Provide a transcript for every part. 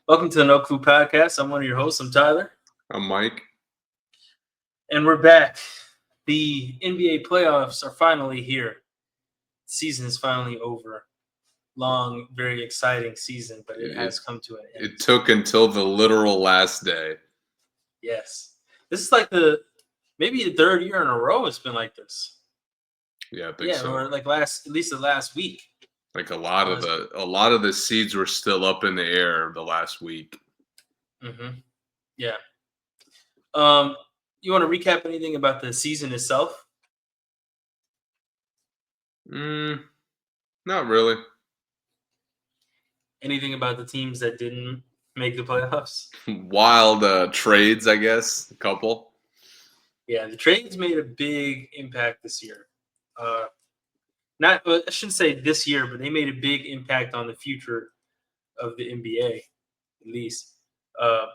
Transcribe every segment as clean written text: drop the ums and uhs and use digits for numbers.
Welcome to the No Clue Podcast. I'm one of your hosts. I'm Tyler. I'm Mike. And we're back. The NBA playoffs are finally here. The season is finally over. Long, very exciting season, but it has come to an end. It took until the literal last day. Yes. This is like maybe the third year in a row it's been like this. Yeah, I think so. Or like at least the last week. Like a lot of the seeds were still up in the air the last week. Mm-hmm. Yeah. You want to recap anything about the season itself? Not really. Anything about the teams that didn't make the playoffs? Wild trades, I guess. A couple. Yeah, the trades made a big impact this year. I shouldn't say this year, but they made a big impact on the future of the NBA, at least. For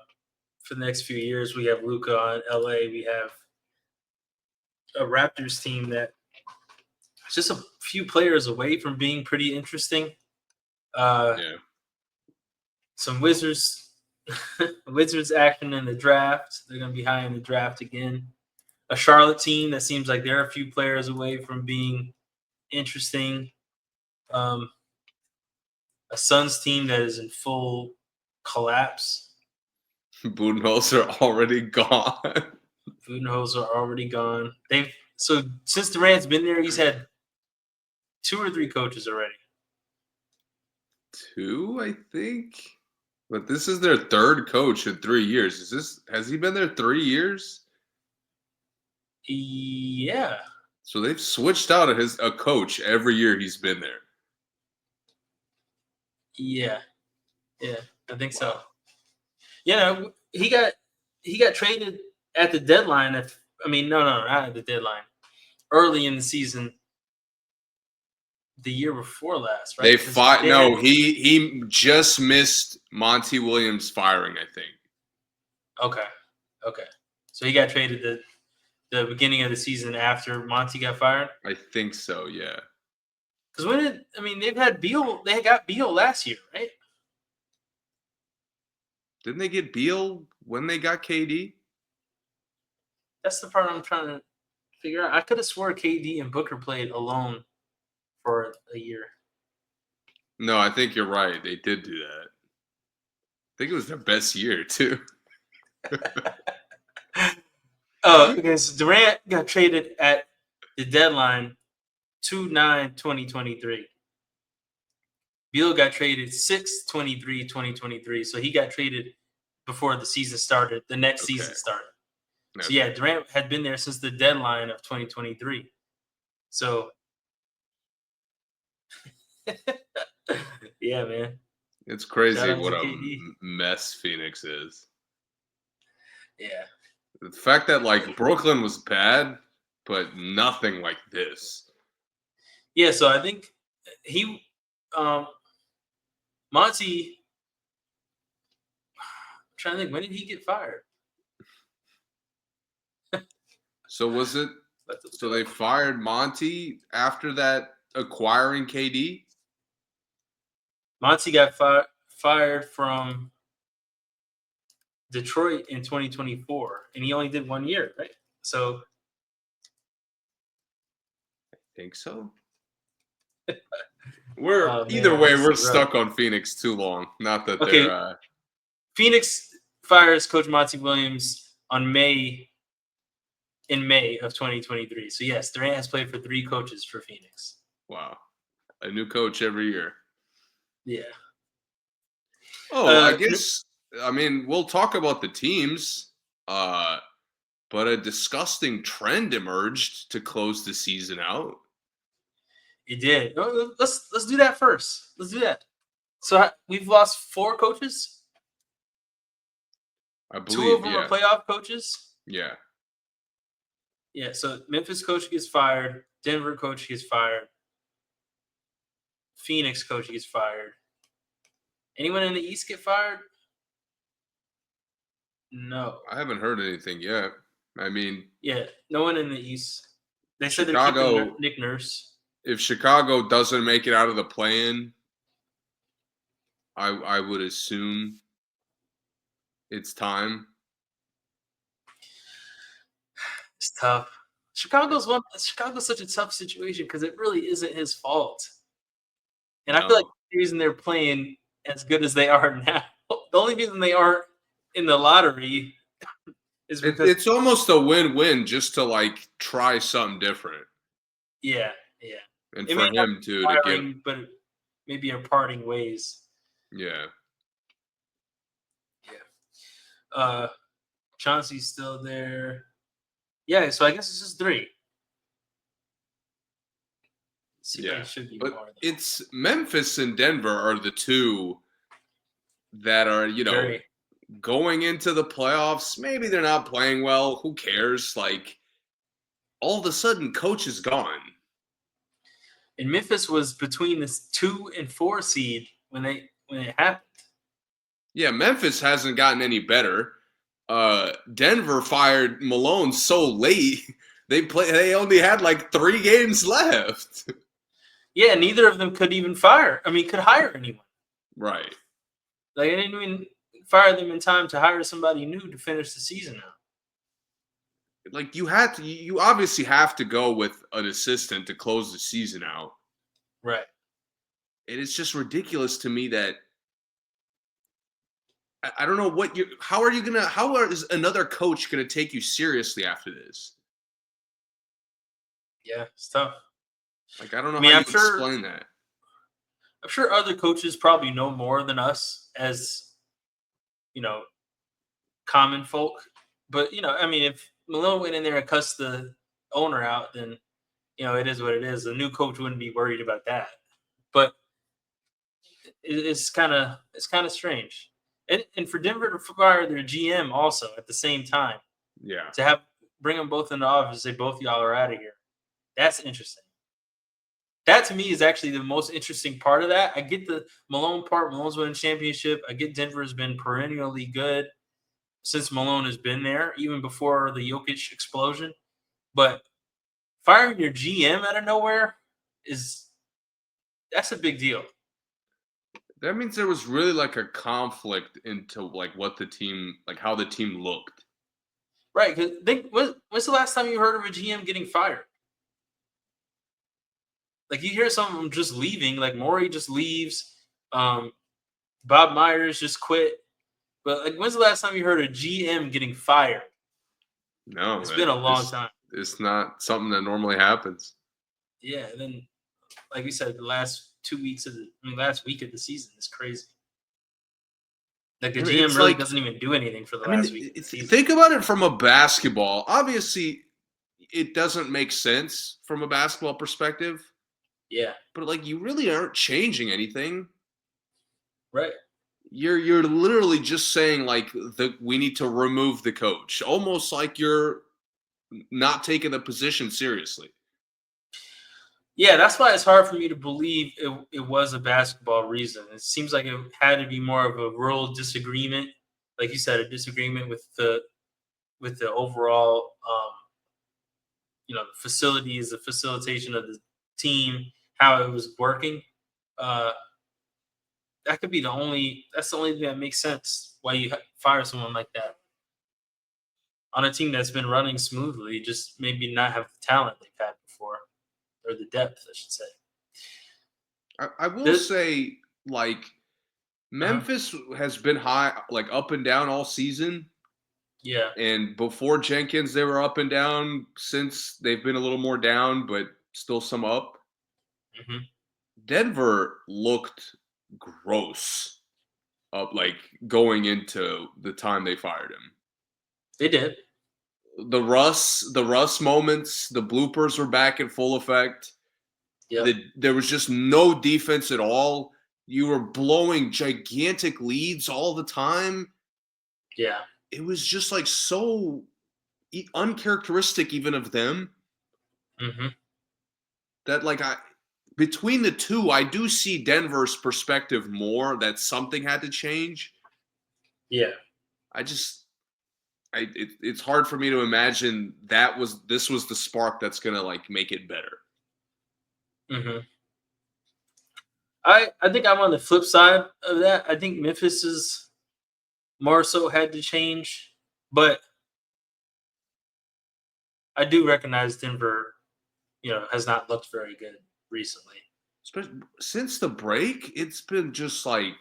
the next few years, we have Luka on LA. We have a Raptors team that is just a few players away from being pretty interesting. Some Wizards action in the draft. They're going to be high in the draft again. A Charlotte team that seems like they're a few players away from being interesting. A Suns team that is in full collapse. Budenholzer already gone. So since Durant's been there, he's had 2 or 3 coaches already. 2, I think. But this is their third coach in 3 years. Has he been there 3 years? Yeah. So they've switched out a coach every year he's been there. Yeah, I think so. Yeah, he got traded at the deadline. Not at the deadline. Early in the season, the year before last, right? He just missed Monty Williams firing, I think. Okay. So he got traded the beginning of the season after Monty got fired? I think so, yeah. Because they've had Beal. They got Beal last year, right? Didn't they get Beal when they got KD? That's the part I'm trying to figure out. I could have swore KD and Booker played alone for a year. No, I think you're right. They did do that. I think it was their best year, too. Because Durant got traded at the deadline 2/9/2023. Beal got traded 6/23/2023. So he got traded before the season started. The next season started. So yeah, Durant had been there since the deadline of 2023. So yeah, man. It's crazy what a mess Phoenix is. Yeah. The fact that Brooklyn was bad, but nothing like this. Yeah, so I think Monty, I'm trying to think, when did he get fired? So was it? So they fired Monty after that acquiring KD? Monty got fired from Detroit in 2024, and he only did 1 year, right? So I think so. We're stuck on Phoenix too long. Not that they're Phoenix fires Coach Monty Williams in May of 2023. So yes, Durant has played for 3 coaches for Phoenix. Wow. A new coach every year. Yeah. I guess we'll talk about the teams. But a disgusting trend emerged to close the season out. It did. Let's do that first. Let's do that. So we've lost 4 coaches. I believe 2 of them are playoff coaches. Yeah. Yeah. So Memphis coach gets fired. Denver coach gets fired. Phoenix coach gets fired. Anyone in the East get fired? No. I haven't heard anything yet. Yeah, no one in the East. They said they're keeping Nick Nurse. If Chicago doesn't make it out of the play-in, I would assume it's time. It's tough. Chicago's such a tough situation because it really isn't his fault. And I feel like No, the reason they're playing as good as they are now, the only reason they aren't in the lottery is because it's almost a win-win just to like try something different, yeah, yeah. and It may for not him be to get firing, but maybe are parting ways. yeah. Yeah. Chauncey's still there. Yeah, so I guess it's just 3. Seems like Yeah, it should be but more though. it's Memphis and Denver are the two that are, Very. going into the playoffs. Maybe they're not playing well. Who cares? Like, all of a sudden, coach is gone. And Memphis was between this 2 and 4 seed when it happened. Yeah, Memphis hasn't gotten any better. Denver fired Malone so late. They only had like 3 games left. Yeah, neither of them could even could hire anyone. Right. Like they didn't even fire them in time to hire somebody new to finish the season out. Like you obviously have to go with an assistant to close the season out. Right. And it's just ridiculous to me that I don't know what you. How is another coach gonna take you seriously after this? Yeah, it's tough. Like I don't know I how mean, you explain that. I'm sure other coaches probably know more than us as, you know, common folk. But, I mean, if Malone went in there and cussed the owner out, then, it is what it is. The new coach wouldn't be worried about that. But it's kind of strange. And for Denver to fire their GM also at the same time, Yeah. to bring them both into office, say both y'all are out of here. That's interesting. That to me is actually the most interesting part of that. I get the Malone part. Malone's winning championship. I get Denver's been perennially good since Malone has been there, even before the Jokic explosion. But firing your GM out of nowhere that's a big deal. That means there was really like a conflict into like what the team like how the team looked. Right. Because when's the last time you heard of a GM getting fired? Like you hear some of them just leaving, like Morey just leaves. Bob Myers just quit. But like, when's the last time you heard a GM getting fired? No, It's been a long time. it's not something that normally happens. Yeah, and then like we said, the last 2 weeks last week of the season is crazy. Like the I mean, GM it's really like doesn't even do anything for the I mean, last week of the season. think about it from a basketball. Obviously, it doesn't make sense from a basketball perspective, Yeah, but like you really aren't changing anything. right. You're literally just saying like we need to remove the coach, almost like you're not taking the position seriously. Yeah, that's why it's hard for me to believe it was a basketball reason. It seems like it had to be more of a real disagreement, like you said, a disagreement with the overall, the facilities, the facilitation of the team, how it was working. Uh, that could be that's the only thing that makes sense why you fire someone like that on a team that's been running smoothly, just maybe not have the talent they've had before, or the depth, I should say. I will The, say, like, Memphis has been high, like up and down all season. yeah. And before Jenkins, they were up and down. Since they've been a little more down, but still some up. Hmm. Denver looked gross up like going into the time they fired him. They did. The Russ moments, the bloopers were back in full effect. Yep. There was just no defense at all. You were blowing gigantic leads all the time. Yeah. It was just like so uncharacteristic even of them Hmm. that like between the two, I do see Denver's perspective more that something had to change. Yeah. It's hard for me to imagine this was the spark that's gonna like make it better. Hmm. I think I'm on the flip side of that. I think Memphis is more so had to change, but I do recognize Denver, has not looked very good recently. Since the break, it's been just like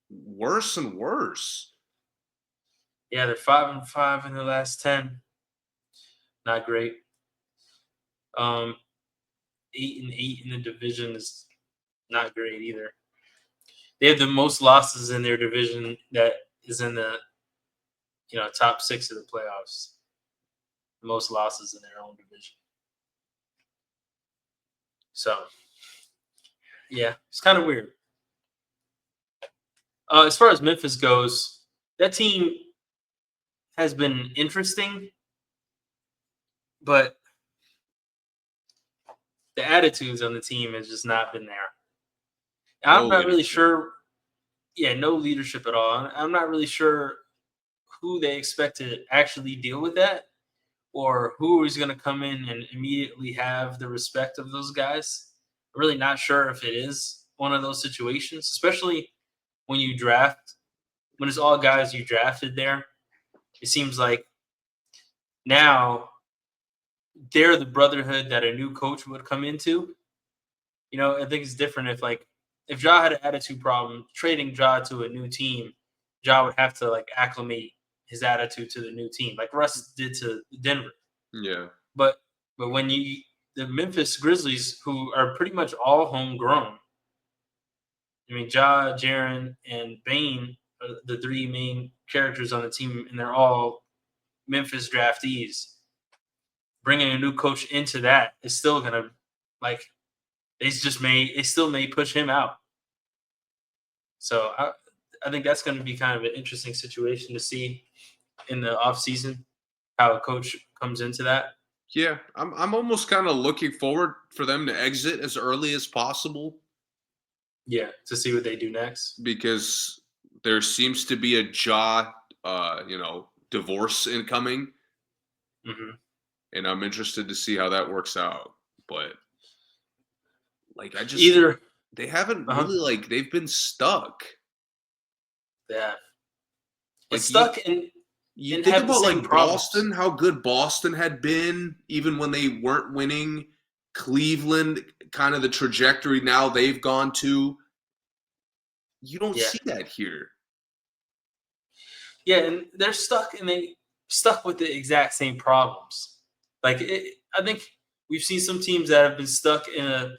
worse and worse. Yeah, they're 5-5 in the last 10. Not great. 8-8 in the division is not great either. They have the most losses in their division that is in the top 6 of the playoffs. The most losses in their own division. So, yeah, it's kind of weird. As far as Memphis goes, that team has been interesting, but the attitudes on the team has just not been there. I'm not really sure. Yeah, no leadership at all. I'm not really sure who they expect to actually deal with that, or who is going to come in and immediately have the respect of those guys. I'm really not sure if it is one of those situations, especially when you draft, when it's all guys you drafted there. It seems like now they're the brotherhood that a new coach would come into. I think it's different if Ja had an attitude problem, trading Ja to a new team, Ja would have to acclimate his attitude to the new team, like Russ did to Denver. Yeah. But when the Memphis Grizzlies, who are pretty much all homegrown, I mean Ja, Jaren, and Bane are the 3 main characters on the team, and they're all Memphis draftees. Bringing a new coach into that is still gonna they still may push him out. So I think that's going to be kind of an interesting situation to see in the offseason, how a coach comes into that. Yeah, I'm almost kind of looking forward for them to exit as early as possible. Yeah, to see what they do next. Because there seems to be a divorce incoming. Mm-hmm. And I'm interested to see how that works out. But they haven't really they've been stuck. Yeah. It's stuck and you think about Boston, how good Boston had been even when they weren't winning. Cleveland, kind of the trajectory now they've gone to. You don't see that here. Yeah, and they're stuck, and they stuck with the exact same problems. I think we've seen some teams that have been stuck in a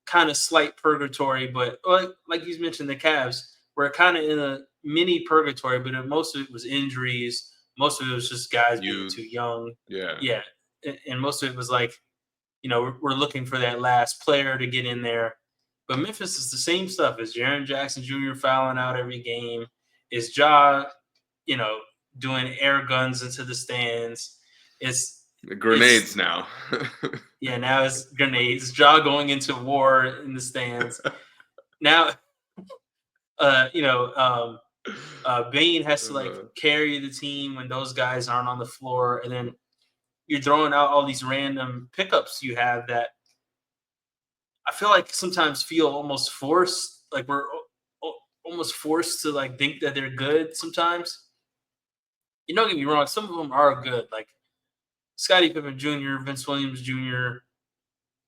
kind of slight purgatory, but like you mentioned, the Cavs were kind of in a mini purgatory, but most of it was injuries. Most of it was just guys being too young. Yeah, and most of it was we're looking for that last player to get in there. But Memphis is the same stuff. Is Jaren Jackson Jr. fouling out every game? Is Ja, doing air guns into the stands? It's the grenades now. Yeah, now it's grenades. Ja going into war in the stands. Now, Bane has to carry the team when those guys aren't on the floor, and then you're throwing out all these random pickups you have that I feel like sometimes feel almost forced. Like we're almost forced to think that they're good sometimes. Don't get me wrong, some of them are good, like Scottie Pippen Jr., Vince Williams Jr.,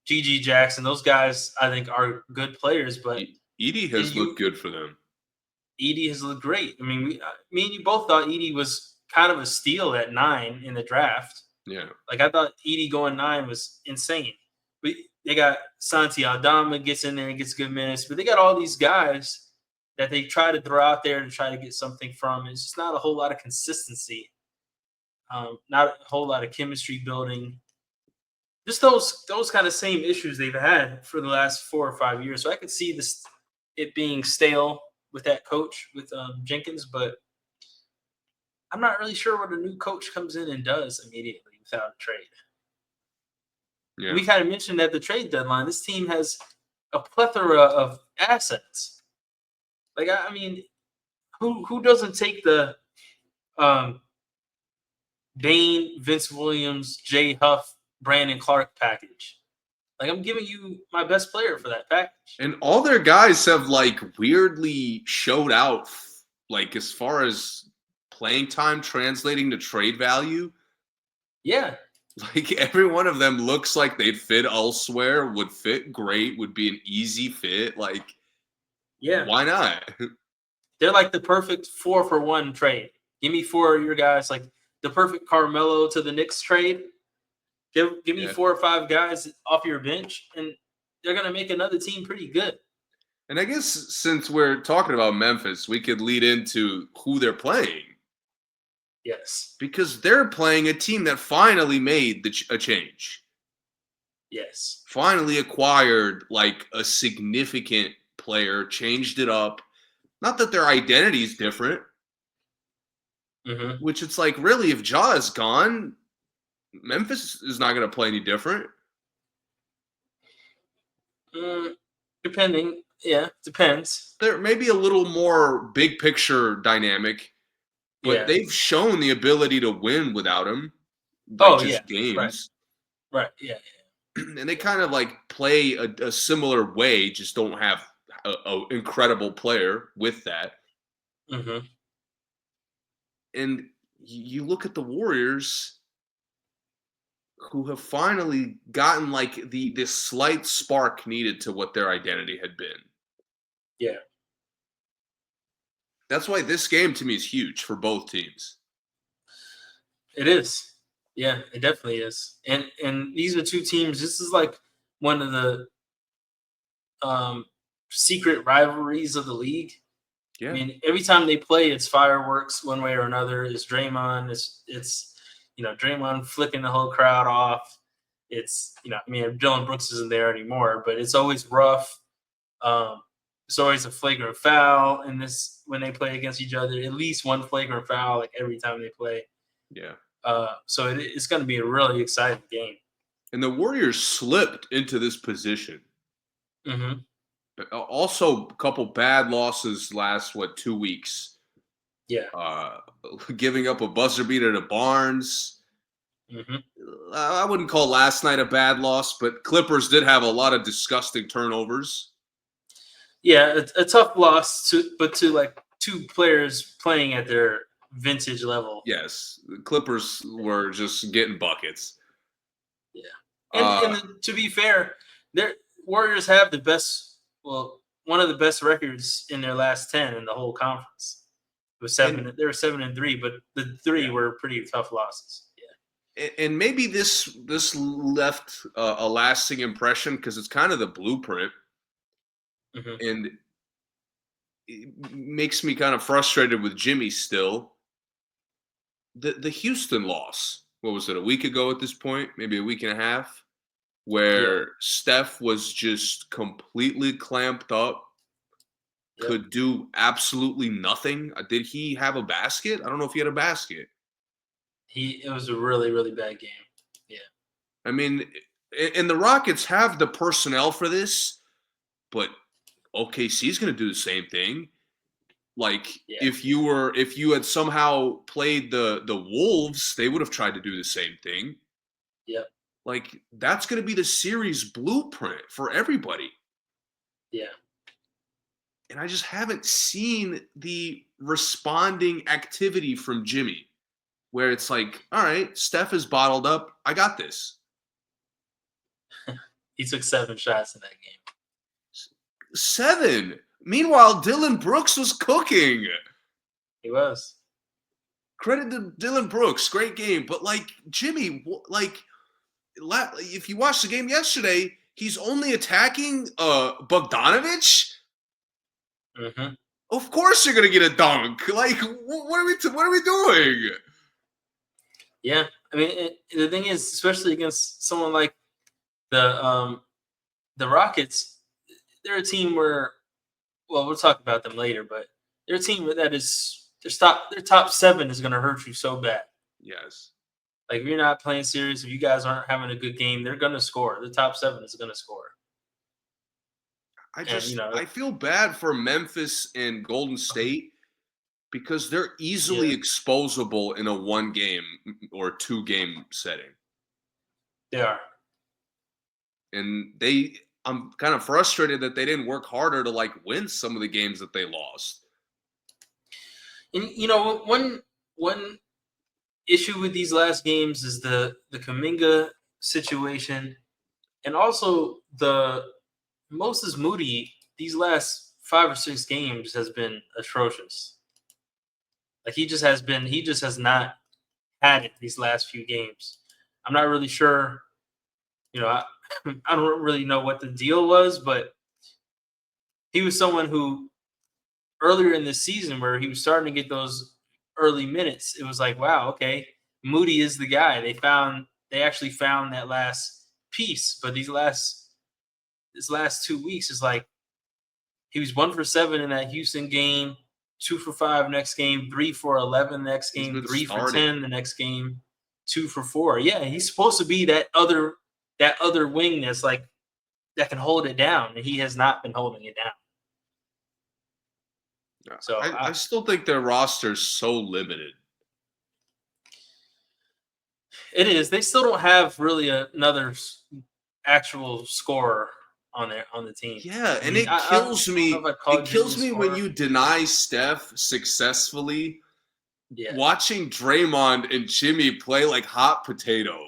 G.G. Jackson. Those guys I think are good players, but Edie has looked good for them. Edie has looked great. I mean, me and you both thought Edie was kind of a steal at 9 in the draft. Yeah. I thought Edie going 9 was insane. But they got Santi Aldama gets in there and gets good minutes. But they got all these guys that they try to throw out there to try to get something from. It's just not a whole lot of consistency. Not a whole lot of chemistry building. Just those kind of same issues they've had for the last 4 or 5 years. So I could see it being stale with that coach, with Jenkins, but I'm not really sure what a new coach comes in and does immediately without a trade. Yeah. We kind of mentioned at the trade deadline, this team has a plethora of assets. I mean, who doesn't take the Bane, Vince Williams, Jay Huff, Brandon Clark package? I'm giving you my best player for that package. And all their guys have weirdly showed out like as far as playing time translating to trade value, Yeah. like every one of them looks like they'd fit elsewhere, would fit great, would be an easy fit. Like, Yeah. why not? They're like the perfect 4-for-1 trade. Give me 4 of your guys, like the perfect Carmelo to the Knicks trade. Give me 4 or 5 guys off your bench, and they're gonna make another team pretty good. And I guess since we're talking about Memphis, we could lead into who they're playing. Yes. Because they're playing a team that finally made a change. Yes. Finally acquired like a significant player, changed it up. Not that their identity is different, which it's like, really, if Ja is gone, Memphis is not going to play any different. Depending. Yeah, depends. There may be a little more big picture dynamic, but they've shown the ability to win without him. Like games. Right. Yeah. And they kind of like play a similar way, just don't have an incredible player with that. And you look at the Warriors, who have finally gotten like this slight spark needed to what their identity had been. Yeah. That's why this game to me is huge for both teams. It is. Yeah, it definitely is. And these are 2 teams. This is like one of the secret rivalries of the league. Yeah. I mean, every time they play, it's fireworks one way or another. It's Draymond. It's Draymond flicking the whole crowd off. It's Dylan Brooks isn't there anymore, but it's always rough. It's always a flagrant foul in this when they play against each other. At least one flagrant foul like every time they play. Yeah. So it's going to be a really exciting game. And the Warriors slipped into this position. Also, a couple bad losses last 2 weeks. Yeah. Giving up a buzzer beater to Barnes. I wouldn't call last night a bad loss, but Clippers did have a lot of disgusting turnovers. Yeah, a tough loss to like 2 players playing at their vintage level. Yes, the Clippers were just getting buckets. Yeah, and to be fair, their Warriors have one of the best records in their last 10 in the whole conference. It was 7. They were 7-3, but the 3 were pretty tough losses. Yeah, and maybe this left a lasting impression because it's kind of the blueprint, and it makes me kind of frustrated with Jimmy still. The Houston loss, what was it, a week ago at this point? Maybe a week and a half? Where Steph was just completely clamped up, could do absolutely nothing. Did he have a basket? I don't know if he had a basket. It was a really, really bad game. Yeah. I mean, and the Rockets have the personnel for this, but OKC's going to do the same thing. Like if you had somehow played the Wolves, they would have tried to do the same thing. Yep. Like that's going to be the series blueprint for everybody. Yeah. And I just haven't seen the responding activity from Jimmy, where it's like, all right, Steph is bottled up. I got this. He took 7 shots in that game. 7. Meanwhile, Dylan Brooks was cooking. He was. Credit to Dylan Brooks. Great game. But, like, Jimmy, like, if you watched the game yesterday, he's only attacking Bogdanovich. Of course you're going to get a dunk. Like, what are we doing? Yeah. I mean, the thing is, especially against someone like the Rockets, they're a team where, well, we'll talk about them later, but they're a team that is their top 7 is going to hurt you so bad. Yes. Like, if you're not playing serious, if you guys aren't having a good game, they're going to score. The top 7 is going to score. I feel bad for Memphis and Golden State because they're easily exposable in a 1 game or 2 game setting. They are. And I'm kind of frustrated that they didn't work harder to like win some of the games that they lost. And one issue with these last games is the Kuminga situation, and also the Moses Moody. These last 5 or 6 games has been atrocious. Like he just has not had it these last few games. I'm not really sure. I, I don't really know what the deal was, but he was someone who earlier in the season where he was starting to get those early minutes, it was like, wow, okay, Moody is the guy. They actually found that last piece, but this last 2 weeks is like he was 1 for 7 in that Houston game, 2 for 5 next game, 3 for 11 next game, 3 for 10 the next game, 2 for 4. Yeah, he's supposed to be that other wing that's like that can hold it down, and he has not been holding it down. So I still think their roster is so limited. It is. They still don't have really another actual scorer on the team. Yeah, and it kills me. It kills me when you deny Steph successfully. Yeah. Watching Draymond and Jimmy play like hot potato.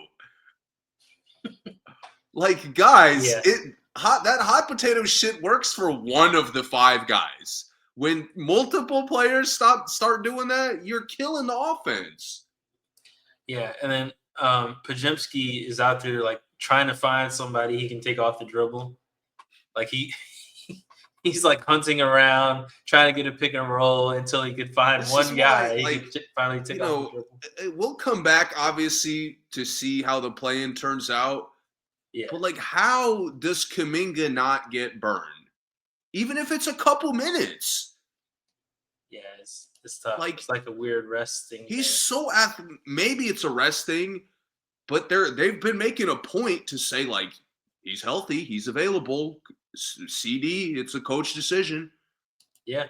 Like, guys, Yeah. that hot potato shit works for one of the 5 guys. When multiple players start doing that, you're killing the offense. Yeah, and then Pajemski is out there like trying to find somebody he can take off the dribble. Like he's like hunting around, trying to get a pick and roll until he could find one guy he could finally take off the dribble. We'll come back obviously to see how the play-in turns out. Yeah. But like, how does Kuminga not get burned? Even if it's a couple minutes. Yeah, it's tough. Like, it's like a weird rest thing. He's so maybe it's a rest thing, but they've been making a point to say like he's healthy, he's available. CD, it's a coach decision. Yeah.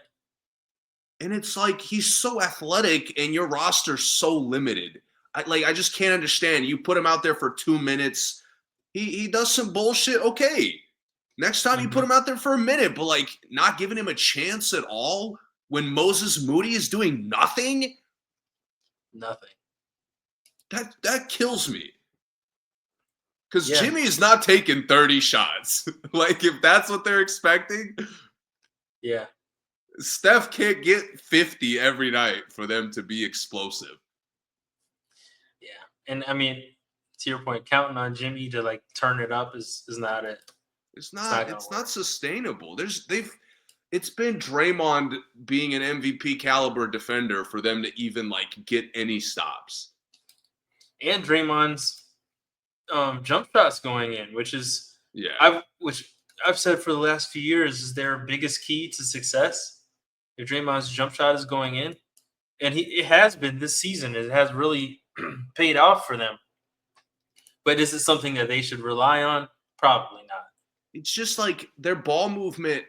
And it's like he's so athletic and your roster's so limited. I just can't understand. You put him out there for 2 minutes. He does some bullshit. Okay. Next time you put him out there for a minute, but like not giving him a chance at all when Moses Moody is doing nothing. Nothing. That kills me. Because Jimmy is not taking 30 shots. Like if that's what they're expecting. Yeah. Steph can't get 50 every night for them to be explosive. Yeah. And I mean, to your point, counting on Jimmy to like turn it up is not it. It's not sustainable. It's been Draymond being an MVP caliber defender for them to even like get any stops. And Draymond's jump shots going in, which I've said for the last few years is their biggest key to success. If Draymond's jump shot is going in, and it has been this season, it has really paid off for them. But is it something that they should rely on? Probably not. It's just like their ball movement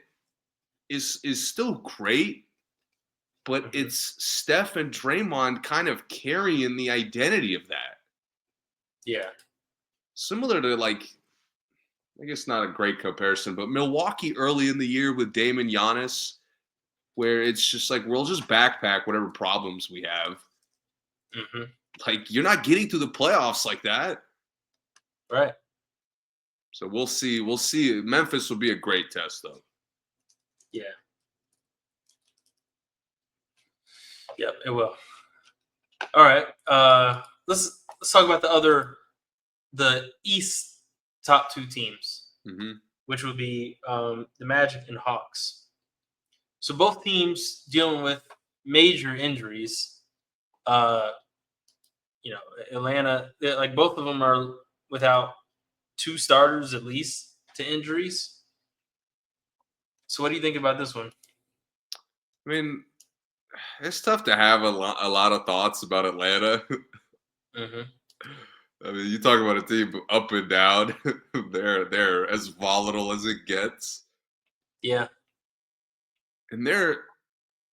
is still great, but it's Steph and Draymond kind of carrying the identity of that. Yeah. Similar to like, I guess not a great comparison, but Milwaukee early in the year with Dame and Giannis, where it's just like, we'll just backpack whatever problems we have. Like, you're not getting through the playoffs like that. Right. So we'll see. We'll see. Memphis will be a great test, though. Yeah. Yep, it will. All right. Let's talk about the East top 2 teams, which would be the Magic and Hawks. So both teams dealing with major injuries. Atlanta, like both of them are without 2 starters at least to injuries. So what do you think about this one? I mean, it's tough to have a lot of thoughts about Atlanta. I mean, you talk about a team up and down. They're as volatile as it gets. Yeah. And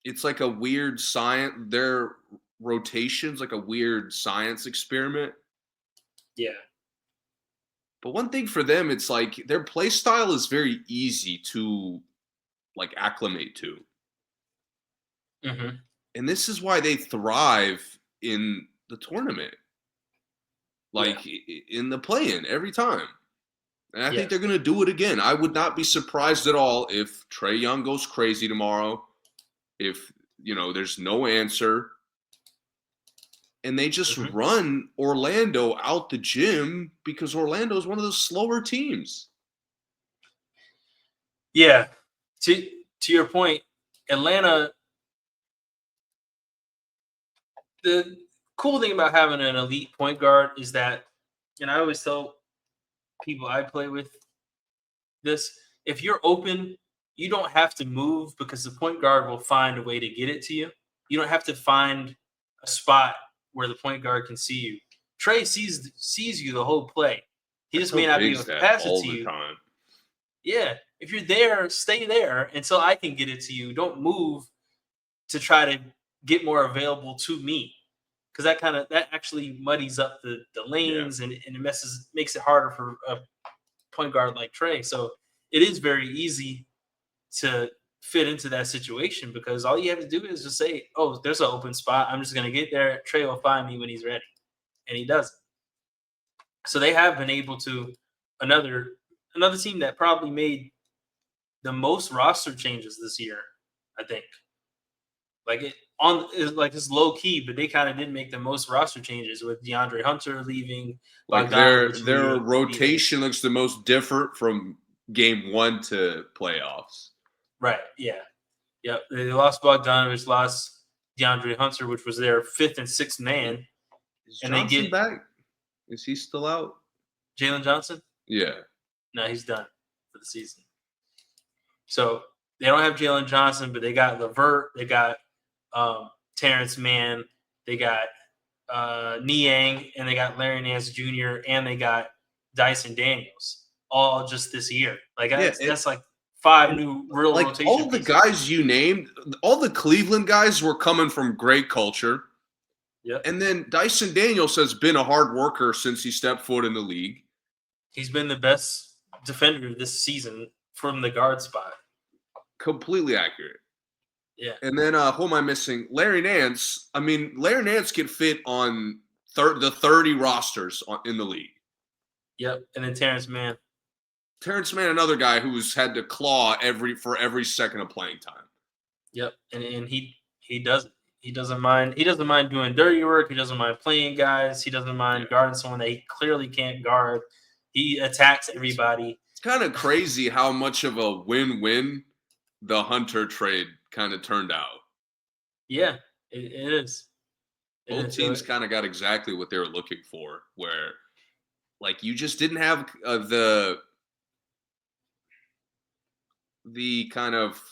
it's like a weird science. Their rotation's like a weird science experiment. Yeah. But one thing for them, it's like their play style is very easy to like acclimate to. And this is why they thrive in the tournament. Like in the play-in every time. And I think they're going to do it again. I would not be surprised at all if Trae Young goes crazy tomorrow. If, there's no answer. And they just run Orlando out the gym because Orlando is one of the slower teams. Yeah. To your point, Atlanta, the cool thing about having an elite point guard is that, and I always tell people I play with this, if you're open, you don't have to move because the point guard will find a way to get it to you. You don't have to find a spot where the point guard can see you. Trae sees you the whole play. He just may not be able to pass it to you. Time. Yeah. If you're there, stay there until I can get it to you. Don't move to try to get more available to me. Because that actually muddies up the lanes and it makes it harder for a point guard like Trae. So it is very easy to fit into that situation because all you have to do is just say, oh, there's an open spot. I'm just going to get there. Trae will find me when he's ready. And he doesn't. So they have been able to, another team that probably made the most roster changes this year, I think. It's low key, but they kind of did make the most roster changes with DeAndre Hunter leaving. Like their rotation looks the most different from game 1 to playoffs. Right. Yeah. Yep. They lost Bogdanovich, lost DeAndre Hunter, which was their 5th and 6th man. Is Johnson back? Is he still out? Jalen Johnson? Yeah. No, he's done for the season. So they don't have Jalen Johnson, but they got LeVert. They got Terrence Mann. They got Niang, and they got Larry Nance Jr., and they got Dyson Daniels, all just this year. That's like 5 new real rotation all the pieces. Guys you named, all the Cleveland guys were coming from great culture. Yep. And then Dyson Daniels has been a hard worker since he stepped foot in the league. He's been the best defender this season from the guard spot. Completely accurate. Yeah. And then who am I missing? Larry Nance. I mean, Larry Nance can fit on the 30 rosters in the league. Yep. And then Terrence Mann. Terrence Mann, another guy who's had to claw for every second of playing time. Yep. And he doesn't. He doesn't mind. He doesn't mind doing dirty work. He doesn't mind playing guys. He doesn't mind guarding someone that he clearly can't guard. He attacks everybody. It's kind of crazy how much of a win-win the Hunter trade kind of turned out. Yeah, it is. Both teams kind of got exactly what they were looking for, where you just didn't have the kind of,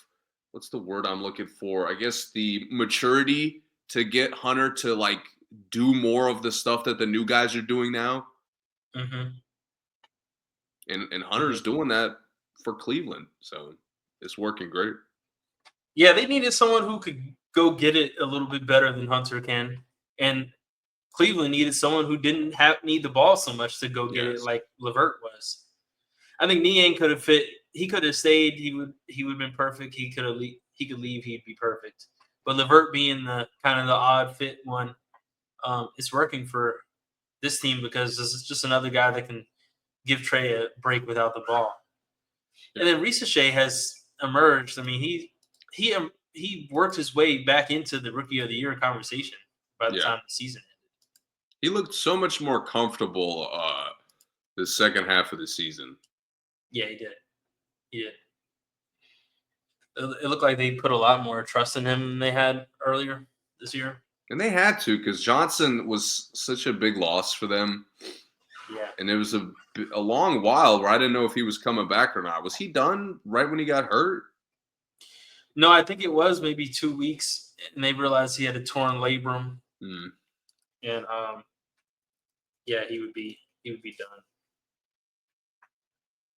what's the word I'm looking for? I guess the maturity to get Hunter to do more of the stuff that the new guys are doing now. Mm-hmm. And Hunter's doing that for Cleveland, so it's working great. Yeah, they needed someone who could go get it a little bit better than Hunter can, and Cleveland needed someone who didn't need the ball so much to go get it like LeVert was. I think Niang could have fit. He could have stayed. He would have been perfect. He could leave. He'd be perfect. But LeVert being the kind of the odd fit one, it's working for this team because this is just another guy that can give Trae a break without the ball. And then Risache has emerged. I mean, he worked his way back into the Rookie of the Year conversation by the time the season ended. He looked so much more comfortable the second half of the season. Yeah, he did. It looked like they put a lot more trust in him than they had earlier this year. And they had to because Johnson was such a big loss for them. Yeah. And it was a long while where I didn't know if he was coming back or not. Was he done right when he got hurt? No, I think it was maybe 2 weeks, and they realized he had a torn labrum. Mm. And he would be done.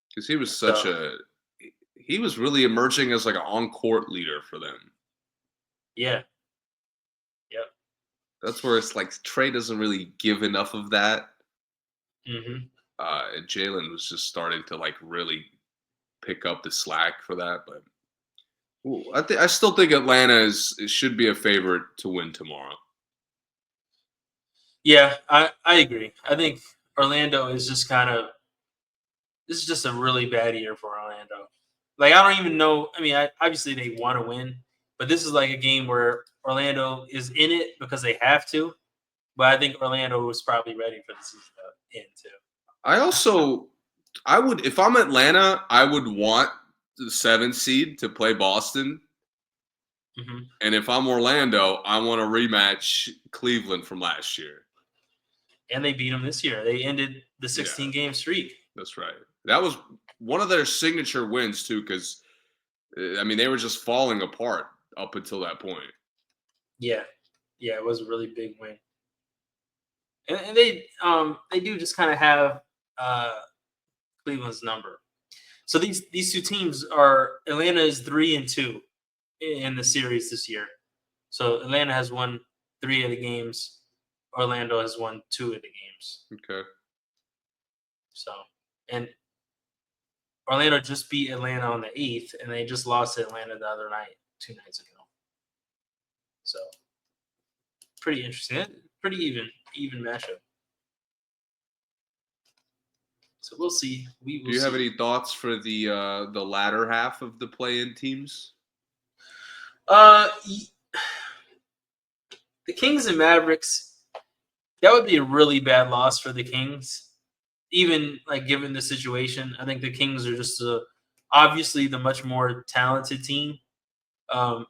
Because he was he was really emerging as an on-court leader for them. Yeah. Yep. That's where it's Trae doesn't really give enough of that. Mm-hmm. Jalen was just starting to really pick up the slack for that, but Well, I still think Atlanta should be a favorite to win tomorrow. Yeah, I agree. I think Orlando is just this is just a really bad year for Orlando. Like I don't even know. I mean, obviously they want to win, but this is like a game where Orlando is in it because they have to. But I think Orlando was probably ready for the season to end too. I would, if I'm Atlanta, I would want the 7th seed to play Boston. Mm-hmm. And if I'm Orlando, I want to rematch Cleveland from last year. And they beat them this year. They ended the 16-game streak. That's right. That was one of their signature wins too, because I mean they were just falling apart up until that point. Yeah, it was a really big win. And they do just kind of have Cleveland's number. So these two teams are Atlanta is 3-2 in the series this year. So Atlanta has won 3 of the games. Orlando has won 2 of the games. Okay. So and Orlando just beat Atlanta on the 8th, and they just lost to Atlanta the other night, 2 nights ago. So pretty interesting. Pretty even matchup. So we'll see. We will. Do you have see. any thoughts for the latter half of the play-in teams? The Kings and Mavericks. That would be a really bad loss for the Kings. Even like given the situation, I think the Kings are just obviously the much more talented team. They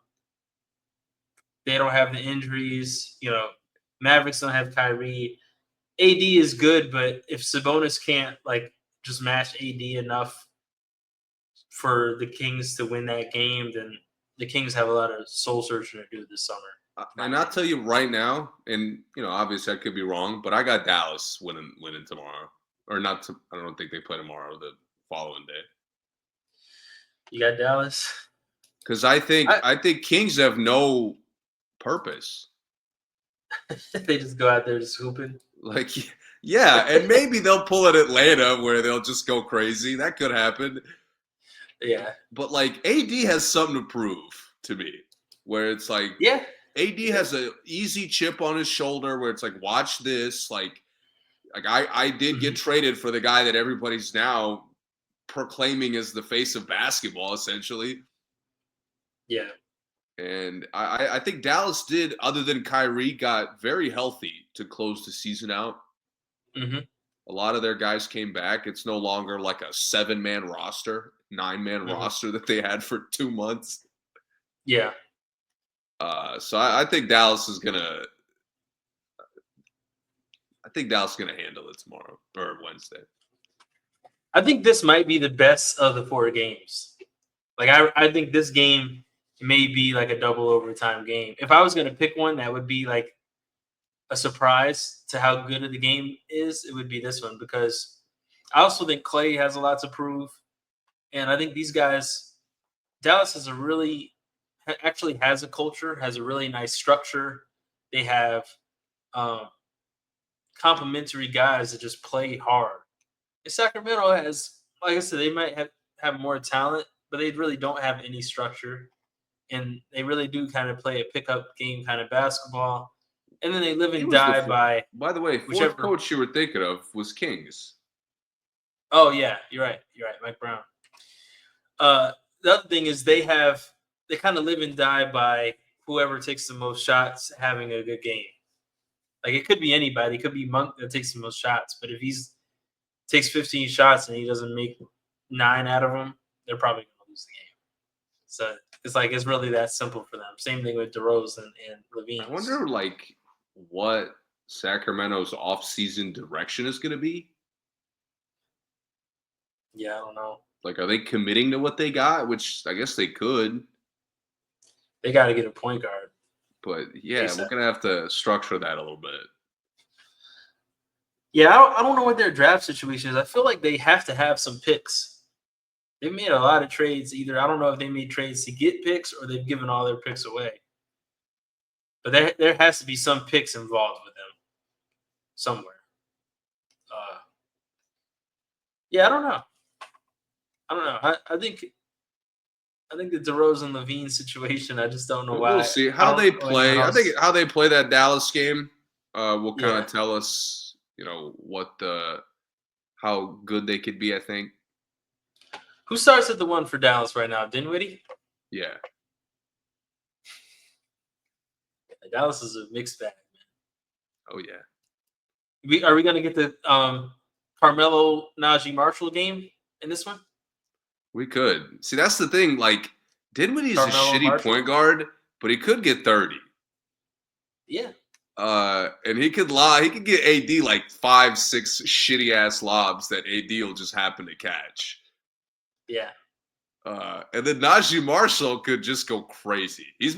don't have the injuries. Mavericks don't have Kyrie. AD is good, but if Sabonis can't like just match AD enough for the Kings to win that game, then the Kings have a lot of soul searching to do this summer. And I'll tell you right now, and obviously I could be wrong, but I got Dallas winning tomorrow, or not. I don't think they play tomorrow. The following day. You got Dallas because I think Kings have no purpose. They just go out there just hooping. Like, yeah, and maybe they'll pull at Atlanta where they'll just go crazy. That could happen. Yeah. But like AD has something to prove to me, where it's like, yeah, AD has an easy chip on his shoulder where it's like, watch this. Like I did get traded for the guy that everybody's now proclaiming as the face of basketball, essentially. Yeah. And I think Dallas did, other than Kyrie, got very healthy to close the season out. Mm-hmm. A lot of their guys came back. It's no longer like a 7-man roster, 9-man roster that they had for 2 months. Yeah. So I think Dallas is gonna. I think Dallas is gonna handle it tomorrow or Wednesday. I think this might be the best of the 4 games. Like I think this game may be like a double overtime game. If I was gonna pick one, that would be like a surprise to how good of the game is. It would be this one because I also think Clay has a lot to prove, and I think these guys, Dallas has actually has a culture, has a really nice structure. They have complementary guys that just play hard. And Sacramento has, like I said, they might have more talent, but they really don't have any structure. And they really do kind of play a pickup game kind of basketball. And then they live and die by. By the way, fourth coach you were thinking of was Kings. Oh, yeah. You're right. Mike Brown. The other thing is they kind of live and die by whoever takes the most shots having a good game. Like it could be anybody. It could be Monk that takes the most shots. But if he's takes 15 shots and he doesn't make 9 out of them, they're probably going to lose the game. So it's really that simple for them. Same thing with DeRozan and Levine. I wonder what Sacramento's off-season direction is going to be. Yeah, I don't know. Like, are they committing to what they got? Which I guess they could. They got to get a point guard. But yeah, we're going to have to structure that a little bit. Yeah, I don't know what their draft situation is. I feel like they have to have some picks. They've made a lot of trades. Either I don't know if they made trades to get picks or they've given all their picks away. But there has to be some picks involved with them somewhere. Yeah, I don't know. I think I think the DeRozan Levine situation. I just don't know why. We'll see how they play. I think how they play that Dallas game will kind of tell us, how good they could be. I think. Who starts at the 1 for Dallas right now? Dinwiddie? Yeah. Dallas is a mixed bag, man. Oh yeah. Are we going to get the Carmelo Najee Marshall game in this one? We could. See, that's the thing. Like, Dinwiddie's a shitty point guard, but he could get 30. Yeah. And he could get AD like 5-6 shitty ass lobs that AD will just happen to catch. Yeah. And then Najee Marshall could just go crazy. He's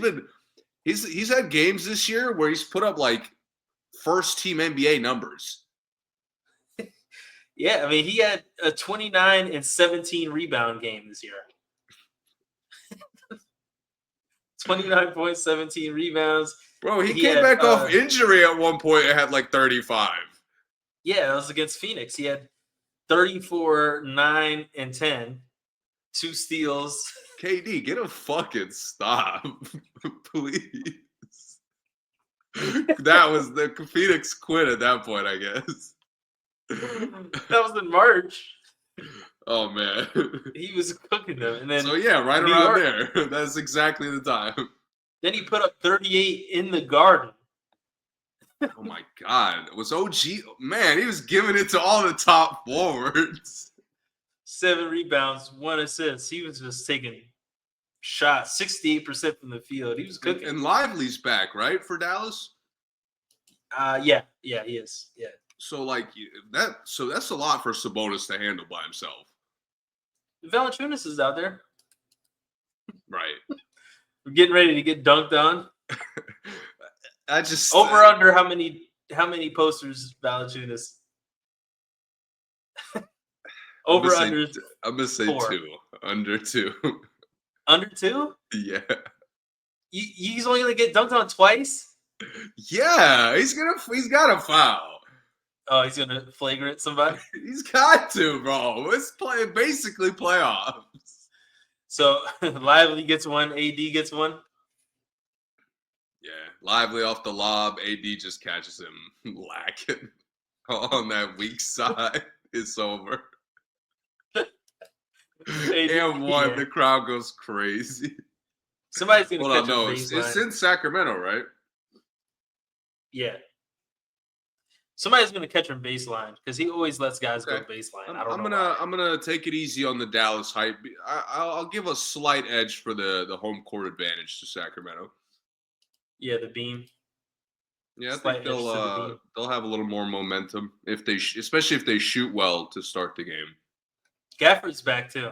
had games this year where he's put up like first team NBA numbers. Yeah, I mean, he had a 29 and 17 rebound game this year. 29 points, 17 rebounds. Bro, he came back off injury at one point and had like 35. Yeah, that was against Phoenix. He had 34, 9, and 10. 2 steals. KD, get a fucking stop. Please. That was the Phoenix quit at that point, I guess. That was in March. Oh man, he was cooking them, and then right around there. That's exactly the time. Then he put up 38 in the Garden. Oh my God, it was OG, man. He was giving it to all the top forwards. 7 rebounds, 1 assist. He was just taking shots, 68% from the field. He was cooking. And Lively's back, right, for Dallas? Yeah, he is. Yeah. So that's a lot for Sabonis to handle by himself. Valanciunas is out there. Right. We're getting ready to get dunked on. I just under how many posters Valanciunas? Over under. I'm gonna say 4. 2. Under 2. Under 2? Yeah. He's only gonna get dunked on twice. Yeah, he's got a foul. Oh, he's gonna flagrant somebody. He's got to, bro. It's basically playoffs. So Lively gets 1, AD gets 1. Yeah, Lively off the lob. AD just catches him lacking on that weak side. It's over. And 1, yeah. The crowd goes crazy. Somebody's gonna catch a baseline. It's in Sacramento, right? Yeah. Somebody's gonna catch him baseline because he always lets guys go baseline. I'm gonna take it easy on the Dallas hype. I'll give a slight edge for the home court advantage to Sacramento. Yeah, the beam. Yeah, I think they'll have a little more momentum especially if they shoot well to start the game. Gafford's back too.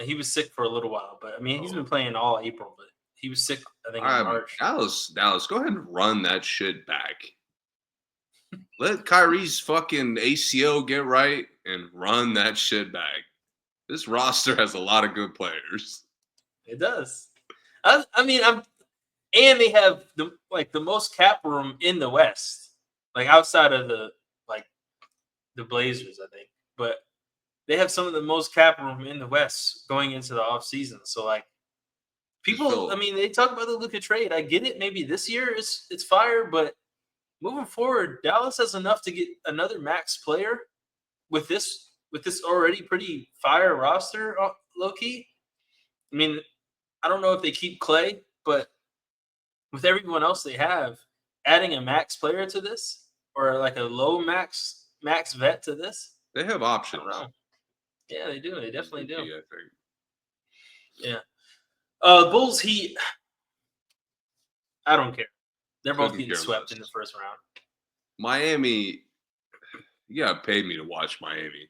He was sick for a little while, but I mean he's been playing all April, but he was sick, I think, in March. Dallas, go ahead and run that shit back. Let Kyrie's fucking ACL get right and run that shit back. This roster has a lot of good players. It does. I mean, and they have the most cap room in the West, like outside of the Blazers, I think. But they have some of the most cap room in the West going into the offseason. So people, I mean, they talk about the Luka trade. I get it. Maybe this year it's fire, but moving forward, Dallas has enough to get another max player with this already pretty fire roster, low key. I mean, I don't know if they keep Clay, but with everyone else they have, adding a max player to this or like a low max vet to this, they have options. Yeah, they do. They definitely do. I think. Yeah. Bulls Heat. I don't care. They're both getting swept in the first round. Miami. You gotta pay me to watch Miami.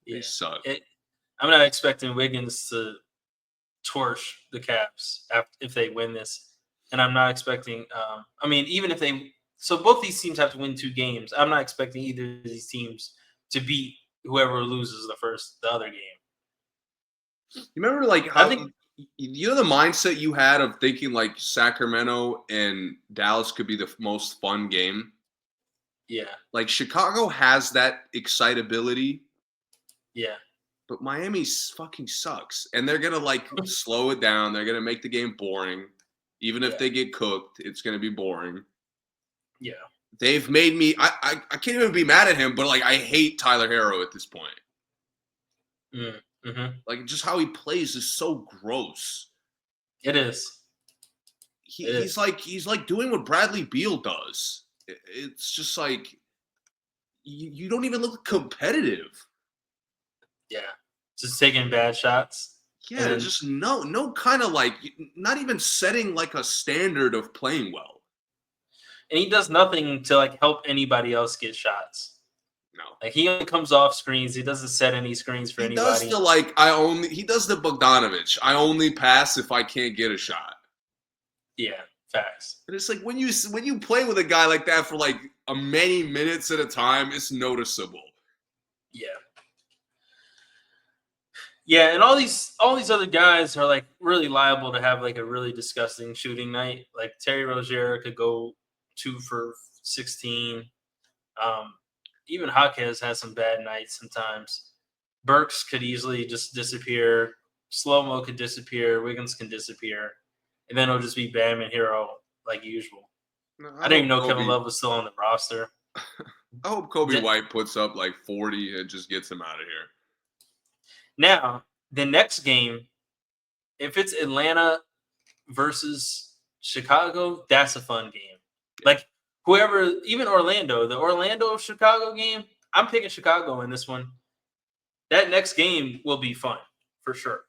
Yeah. They suck. I'm not expecting Wiggins to torch the Cavs if they win this, and I'm not expecting. I mean, even if they. So both these teams have to win 2 games. I'm not expecting either of these teams to beat whoever loses the other game. You remember how the mindset you had of thinking Sacramento and Dallas could be the most fun game? Yeah. Chicago has that excitability. Yeah. But Miami fucking sucks. And they're going to, slow it down. They're going to make the game boring. Even if they get cooked, it's going to be boring. Yeah. They've made me – I can't even be mad at him, but, I hate Tyler Herro at this point. Mm-hmm. Just how he plays is so gross. It is. He's like doing what Bradley Beal does. It's just you don't even look competitive. Yeah, just taking bad shots. Yeah, and just no kind of not even setting a standard of playing well. And he does nothing to help anybody else get shots. No, he only comes off screens. He doesn't set any screens for anybody. He does the Bogdanovich. I only pass if I can't get a shot. Yeah, facts. And it's when you play with a guy like that for a many minutes at a time, it's noticeable. Yeah. Yeah, and all these other guys are really liable to have a really disgusting shooting night. Terry Rozier could go 2 for 16. Even Jaquez has some bad nights sometimes. Burks could easily just disappear. Slow-mo could disappear. Wiggins can disappear. And then it'll just be Bam and Hero like usual. No, I didn't even know Kevin Love was still on the roster. I hope Kobe White puts up 40 and just gets him out of here. Now, the next game, if it's Atlanta versus Chicago, that's a fun game. Whoever, even Orlando, the Orlando-Chicago game, I'm picking Chicago in this one. That next game will be fun, for sure.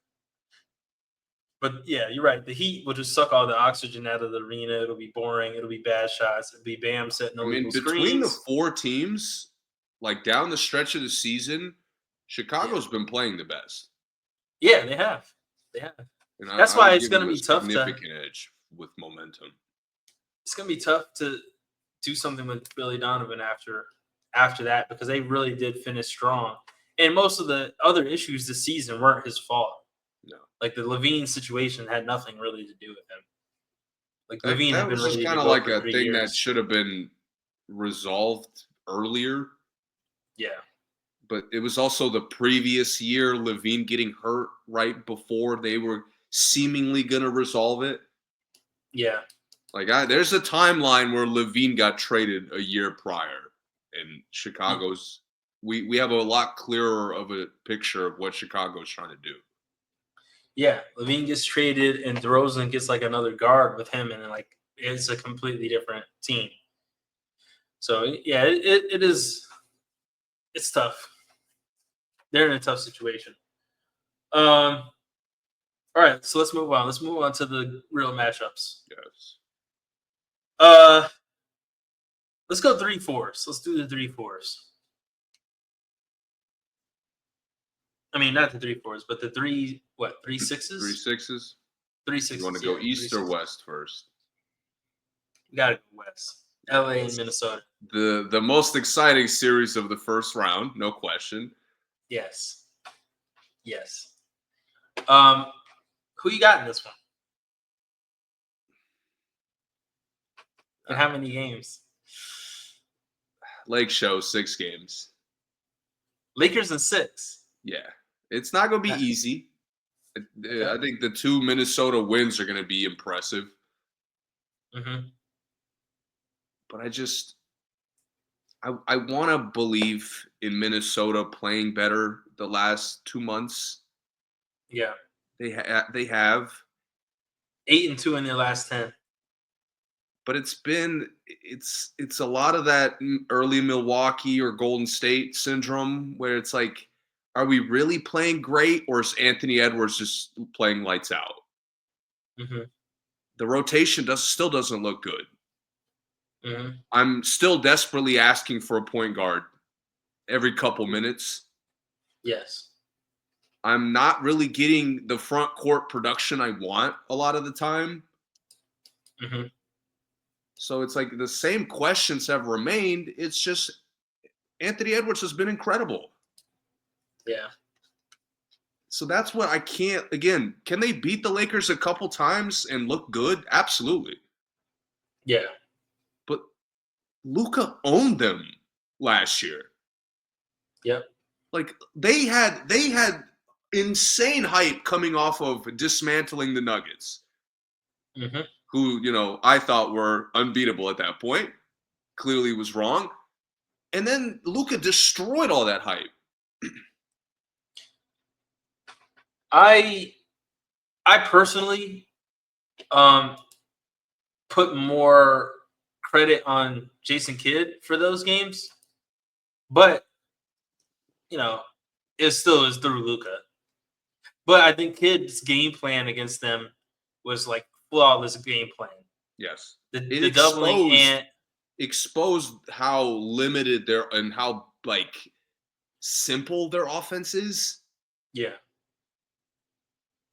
But, yeah, you're right. The Heat will just suck all the oxygen out of the arena. It'll be boring. It'll be bad shots. It'll be Bam setting illegal screens. Between the 4 teams, down the stretch of the season, Chicago's been playing the best. Yeah, they have. And that's why it's going to be tough. Significant edge with momentum. It's going to be tough to do something with Billy Donovan after that, because they really did finish strong. And most of the other issues this season weren't his fault. No. The Levine situation had nothing really to do with him. Levine had been really kind of a thing that should have been resolved earlier. Yeah. But it was also the previous year, Levine getting hurt right before they were seemingly going to resolve it. Yeah. There's a timeline where Levine got traded a year prior, and Chicago's we have a lot clearer of a picture of what Chicago's trying to do. Yeah, Levine gets traded, and DeRozan gets another guard with him, and then it's a completely different team. So yeah, it is. It's tough. They're in a tough situation. All right, so let's move on. Let's move on to the real matchups. Yes. Let's go 3-4s. Let's do the 3-4s. I mean, not the 3-4s, but the 3 6s? 3 6s? 3 6s. You want to go east or west first? We got to go west. LA and Minnesota. The most exciting series of the first round, no question. Yes. Who you got in this one? And how many games? Lake Show, 6 games. Lakers in 6. Yeah. It's not going to be easy. I think the 2 Minnesota wins are going to be impressive. Mm-hmm. But I want to believe in Minnesota playing better the last 2 months. Yeah. They have 8-2 in their last 10. But it's a lot of that early Milwaukee or Golden State syndrome where it's are we really playing great, or is Anthony Edwards just playing lights out? Mm-hmm. The rotation still doesn't look good. Mm-hmm. I'm still desperately asking for a point guard every couple minutes. Yes. I'm not really getting the front court production I want a lot of the time. Mm-hmm. So it's the same questions have remained. It's just Anthony Edwards has been incredible. Yeah. So that's what I can't – again, can they beat the Lakers a couple times and look good? Absolutely. Yeah. But Luka owned them last year. Yep. Like they had insane hype coming off of dismantling the Nuggets, who I thought were unbeatable at that point. Clearly was wrong. And then Luka destroyed all that hype. I personally put more credit on Jason Kidd for those games, but it still is through Luka. But I think Kidd's game plan against them was like flawless game plan. Yes, the doubling and exposed how limited and how simple their offense is. Yeah.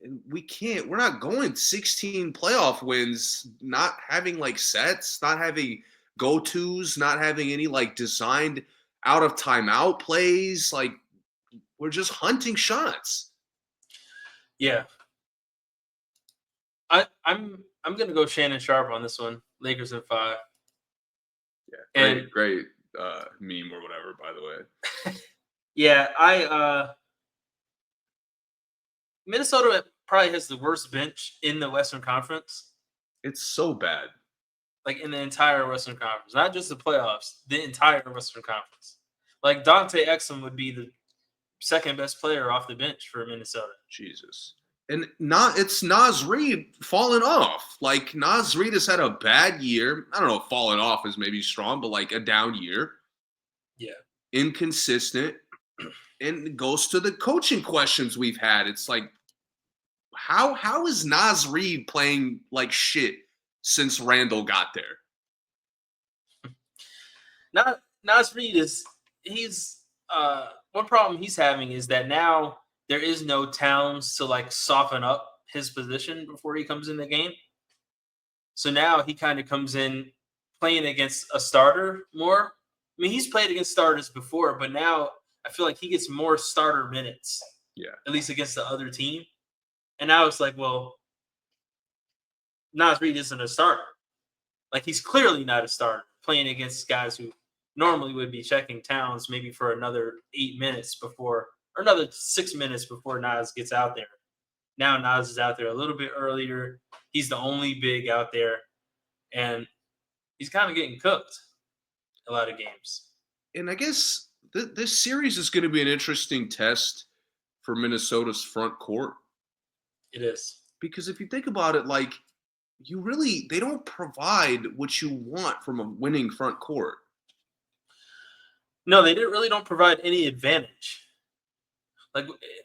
And we're not going 16 playoff wins, not having sets, not having go-tos, not having any designed out of timeout plays. We're just hunting shots. Yeah. I'm gonna go Shannon Sharp on this one. Lakers in 5. Yeah, great meme or whatever, by the way. Yeah, Minnesota probably has the worst bench in the Western Conference. It's so bad. In the entire Western Conference. Not just the playoffs, the entire Western Conference. Dante Exum would be the second best player off the bench for Minnesota. Jesus. And it's Naz Reid falling off. Naz Reid has had a bad year. I don't know if falling off is maybe strong, but a down year. Yeah. Inconsistent. And it goes to the coaching questions we've had. It's how is Naz Reid playing shit since Randall got there? Naz Reid one problem he's having is that now there is no Towns to soften up his position before he comes in the game. So now he kind of comes in playing against a starter more. I mean, he's played against starters before, but now I feel like he gets more starter minutes. Yeah. At least against the other team. And now it's well, Naz Reid isn't a starter. He's clearly not a starter playing against guys who normally would be checking Towns maybe for another 8 minutes or another 6 minutes before Naz gets out there. Now Naz is out there a little bit earlier. He's the only big out there, and he's kind of getting cooked a lot of games. And I guess this series is going to be an interesting test for Minnesota's front court. It is. Because if you think about it, they don't provide what you want from a winning front court. No, they really don't provide any advantage.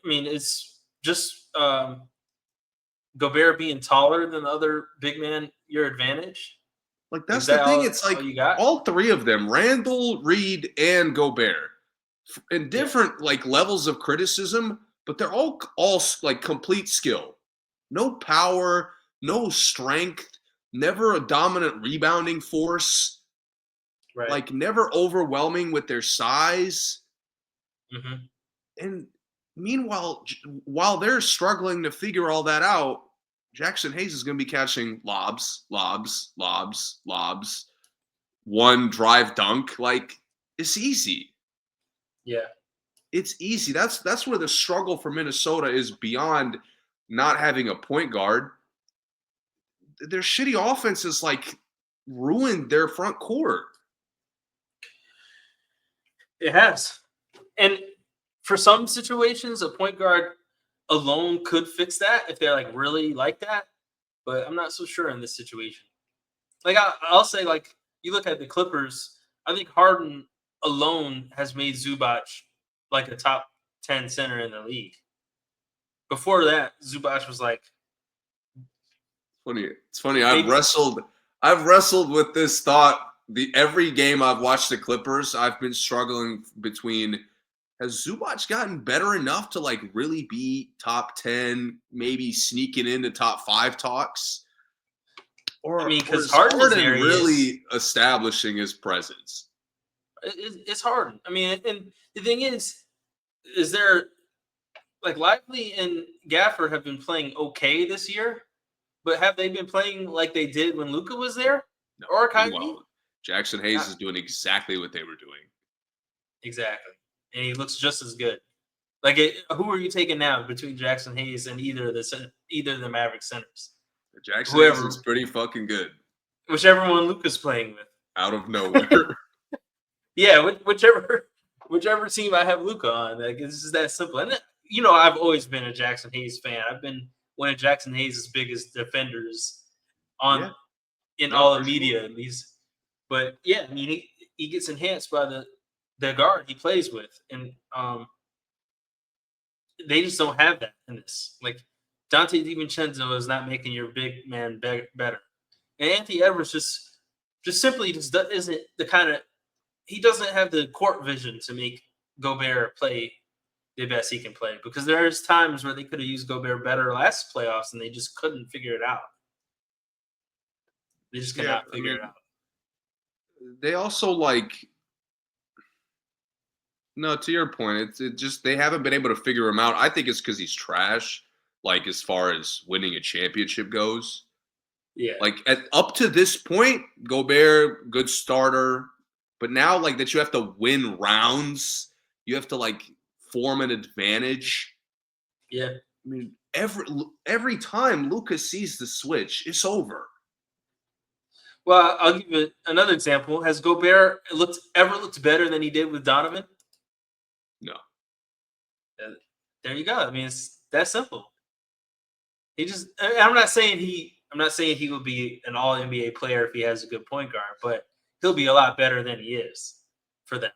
It's just Gobert being taller than the other big man, your advantage. That's the thing. It's all three of them, Randall, Reed, and Gobert, in different levels of criticism, but they're all complete skill. No power, no strength, never a dominant rebounding force. Right. Never overwhelming with their size. Mm-hmm. And meanwhile, while they're struggling to figure all that out, Jackson Hayes is going to be catching lobs, one drive dunk. It's easy. Yeah. It's easy. That's where the struggle for Minnesota is beyond not having a point guard. Their shitty offenses ruined their front court. It has. And for some situations, a point guard alone could fix that if they're really like that. But I'm not so sure in this situation. I'll say, you look at the Clippers, I think Harden alone has made Zubac a top 10 center in the league. Before that, Zubac was funny. It's funny. I've wrestled with this thought. Every game I've watched the Clippers, I've been struggling between, has Zubac gotten better enough to really be top 10, maybe sneaking into top 5 talks? Or because Harden really establishing his presence? It's Harden. And the thing is there Lively and Gafford have been playing okay this year, but have they been playing like they did when Luka was there? No, or Kyrie? Well, Jackson Hayes is doing exactly what they were doing. Exactly. And he looks just as good. Like, who are you taking now between Jackson Hayes and either of the Maverick centers? Jackson Hayes is pretty fucking good. Whichever one Luka's playing with. Out of nowhere. Yeah, whichever team I have Luka on. Like, it's just that simple. And I've always been a Jackson Hayes fan. I've been one of Jackson Hayes' biggest defenders in all the media, at least. But yeah, I mean, he gets enhanced by the guard he plays with, and they just don't have that in this. Like, Dante DiVincenzo is not making your big man better, and Anthony Edwards just simply isn't the kind of, he doesn't have the court vision to make Gobert play the best he can play, because there's times where they could have used Gobert better last playoffs and they just couldn't figure it out. They just cannot figure it out. They also no, to your point, it just they haven't been able to figure him out. I think it's because he's trash, like as far as winning a championship goes. Yeah. Like up to this point, Gobert, good starter. But now, like, that you have to win rounds, you have to form an advantage. Yeah. I mean, every time Lucas sees the switch, it's over. Well, I'll give you another example. Has Gobert ever looked better than he did with Donovan? No. There you go. I mean, it's that simple. I'm not saying he will be an all NBA player if he has a good point guard, but he'll be a lot better than he is for them.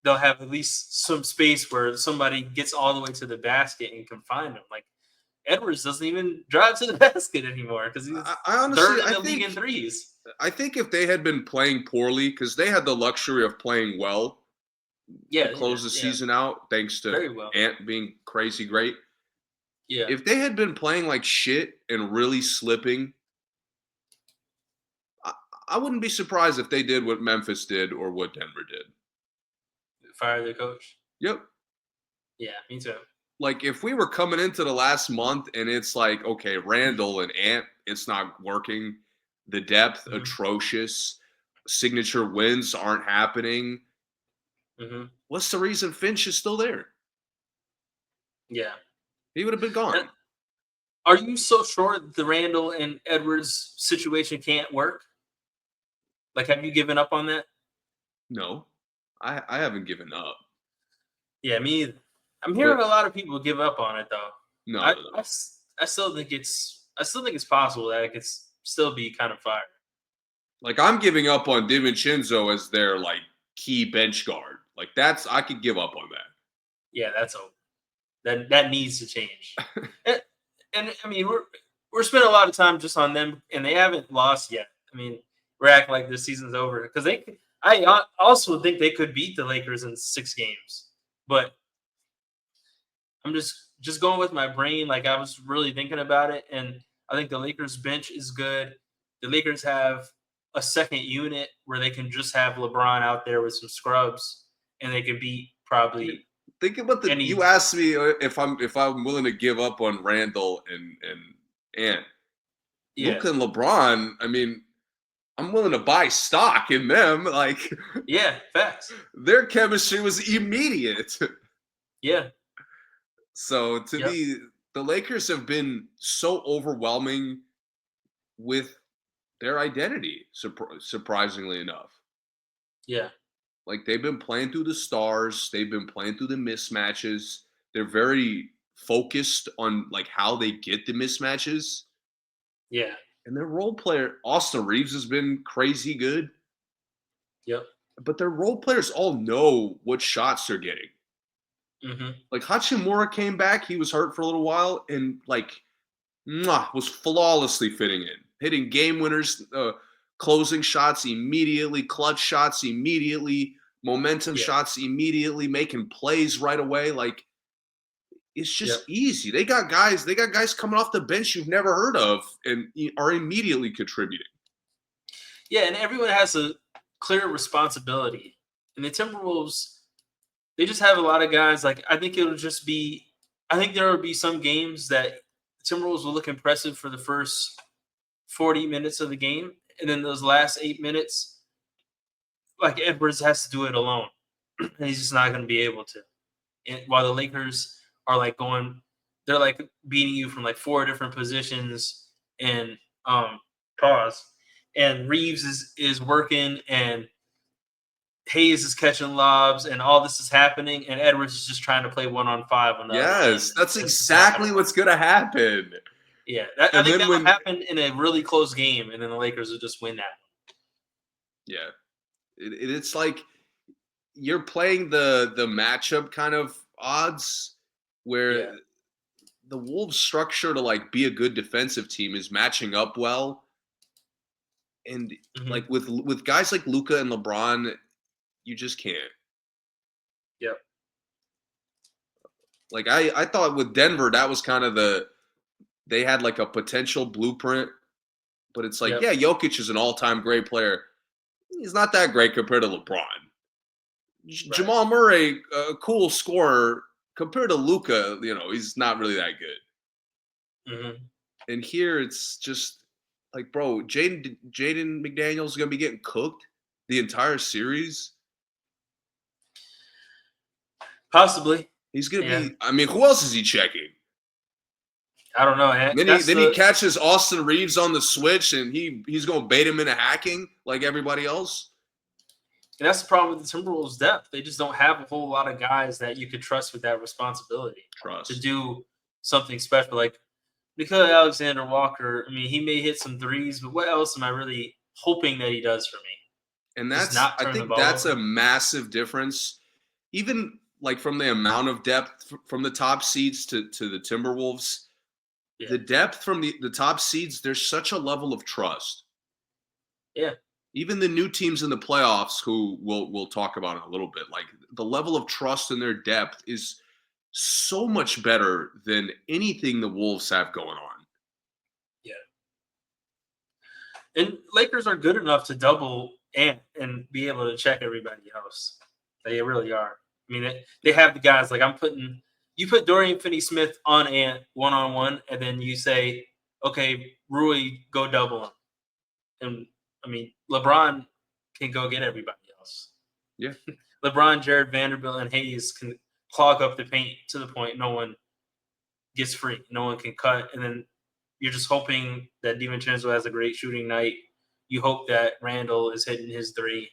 They'll have at least some space where somebody gets all the way to the basket and can find him. Like, Edwards doesn't even drive to the basket anymore because he's third in the league in threes. I think if they had been playing poorly, because they had the luxury of playing well to close the season out, thanks to Ant being crazy great. Yeah. If they had been playing like shit and really slipping, I wouldn't be surprised if they did what Memphis did or what Denver did. Fire the coach? Yep. Yeah, me too. Like, if we were coming into the last month and it's like, okay, Randall and Ant, it's not working. The depth, atrocious. Signature wins aren't happening. Mm-hmm. What's the reason Finch is still there? Yeah. He would have been gone. And are you so sure that the Randall and Edwards situation can't work? Like, have you given up on that? No. I haven't given up. Yeah, me either. I'm hearing a lot of people give up on it, though. No, I still think it's possible that it could still be kind of fire. Like, I'm giving up on DiVincenzo as their key bench guard. Like, I could give up on that. Yeah, that's over. That needs to change. and I mean, we're spending a lot of time just on them, and they haven't lost yet. I mean, we're acting like this season's over because I also think they could beat the Lakers in 6 games, but I'm just going with my brain. Like, I was really thinking about it, and I think the Lakers bench is good. The Lakers have a second unit where they can just have LeBron out there with some scrubs, and they can beat probably. Think about you asked me if I'm willing to give up on Randall and Luka and LeBron. I mean, I'm willing to buy stock in them. Yeah, facts. Their chemistry was immediate. Yeah. So to me, the Lakers have been so overwhelming with their identity, surprisingly enough. Yeah. Like, they've been playing through the stars. They've been playing through the mismatches. They're very focused on how they get the mismatches. Yeah. And their role player, Austin Reeves, has been crazy good. Yep. But their role players all know what shots they're getting. Mm-hmm. Like, Hachimura came back. He was hurt for a little while and, was flawlessly fitting in. Hitting game winners, closing shots immediately, clutch shots immediately, momentum shots immediately, making plays right away. It's just easy. They got guys coming off the bench you've never heard of and are immediately contributing. Yeah, and everyone has a clear responsibility. And the Timberwolves, they just have a lot of guys. I think there will be some games that Timberwolves will look impressive for the first 40 minutes of the game. And then those last 8 minutes, Edwards has to do it alone. And he's just not going to be able to. while the Lakers are like they're like beating you from like 4 different positions and and Reeves is working and Hayes is catching lobs and all this is happening and Edwards is just trying to play 1-on-5 on the other end. That's exactly what's going to happen. Yeah, I think that will happen in a really close game, and then the Lakers will just win that. Yeah, it's like you're playing the matchup kind of odds where the Wolves' structure to like be a good defensive team is matching up well, and like with guys like Luka and LeBron, you just can't. Yep. Like I thought with Denver, that was kind of they had like a potential blueprint, but it's like, Jokic is an all-time great player. He's not that great compared to LeBron. Right. Jamal Murray, a cool scorer compared to Luka, he's not really that good. Mm-hmm. And here it's just like, bro, Jaden McDaniels is gonna be getting cooked the entire series. Possibly. He's gonna be. I mean, who else is he checking? I don't know. Then he catches Austin Reeves on the switch, and he's going to bait him into hacking like everybody else. And that's the problem with the Timberwolves' depth. They just don't have a whole lot of guys that you could trust with that responsibility to do something special. Like Nikhil Alexander-Walker, I mean, he may hit some threes, but what else am I really hoping that he does for me? And I think that's a massive difference. Even like from the amount of depth from the top seeds to the Timberwolves. Yeah. The depth from the top seeds, there's such a level of trust. Yeah. Even the new teams in the playoffs, who we'll talk about in a little bit, like the level of trust in their depth is so much better than anything the Wolves have going on. Yeah. And Lakers are good enough to double and be able to check everybody else. They really are. I mean, they have the guys. Like you put Dorian Finney-Smith on Ant 1-on-1, and then you say, okay, Rui, go double him. And, I mean, LeBron can go get everybody else. Yeah. LeBron, Jared Vanderbilt, and Hayes can clog up the paint to the point no one gets free. No one can cut. And then you're just hoping that DiVincenzo has a great shooting night. You hope that Randall is hitting his three.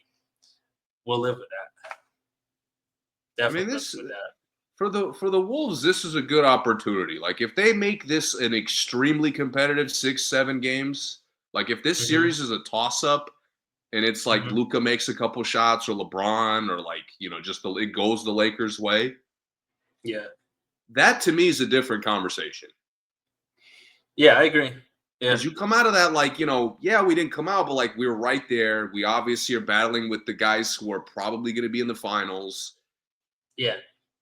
We'll live with that. Definitely live with that. For the Wolves, this is a good opportunity. Like if they make this an extremely competitive 6-7 games, like if this series is a toss-up and it's like Luka makes a couple shots or LeBron or like, just it goes the Lakers' way. Yeah. That to me is a different conversation. Yeah, I agree. Yeah. Because you come out of that like, we didn't come out, but like we were right there. We obviously are battling with the guys who are probably going to be in the finals. Yeah.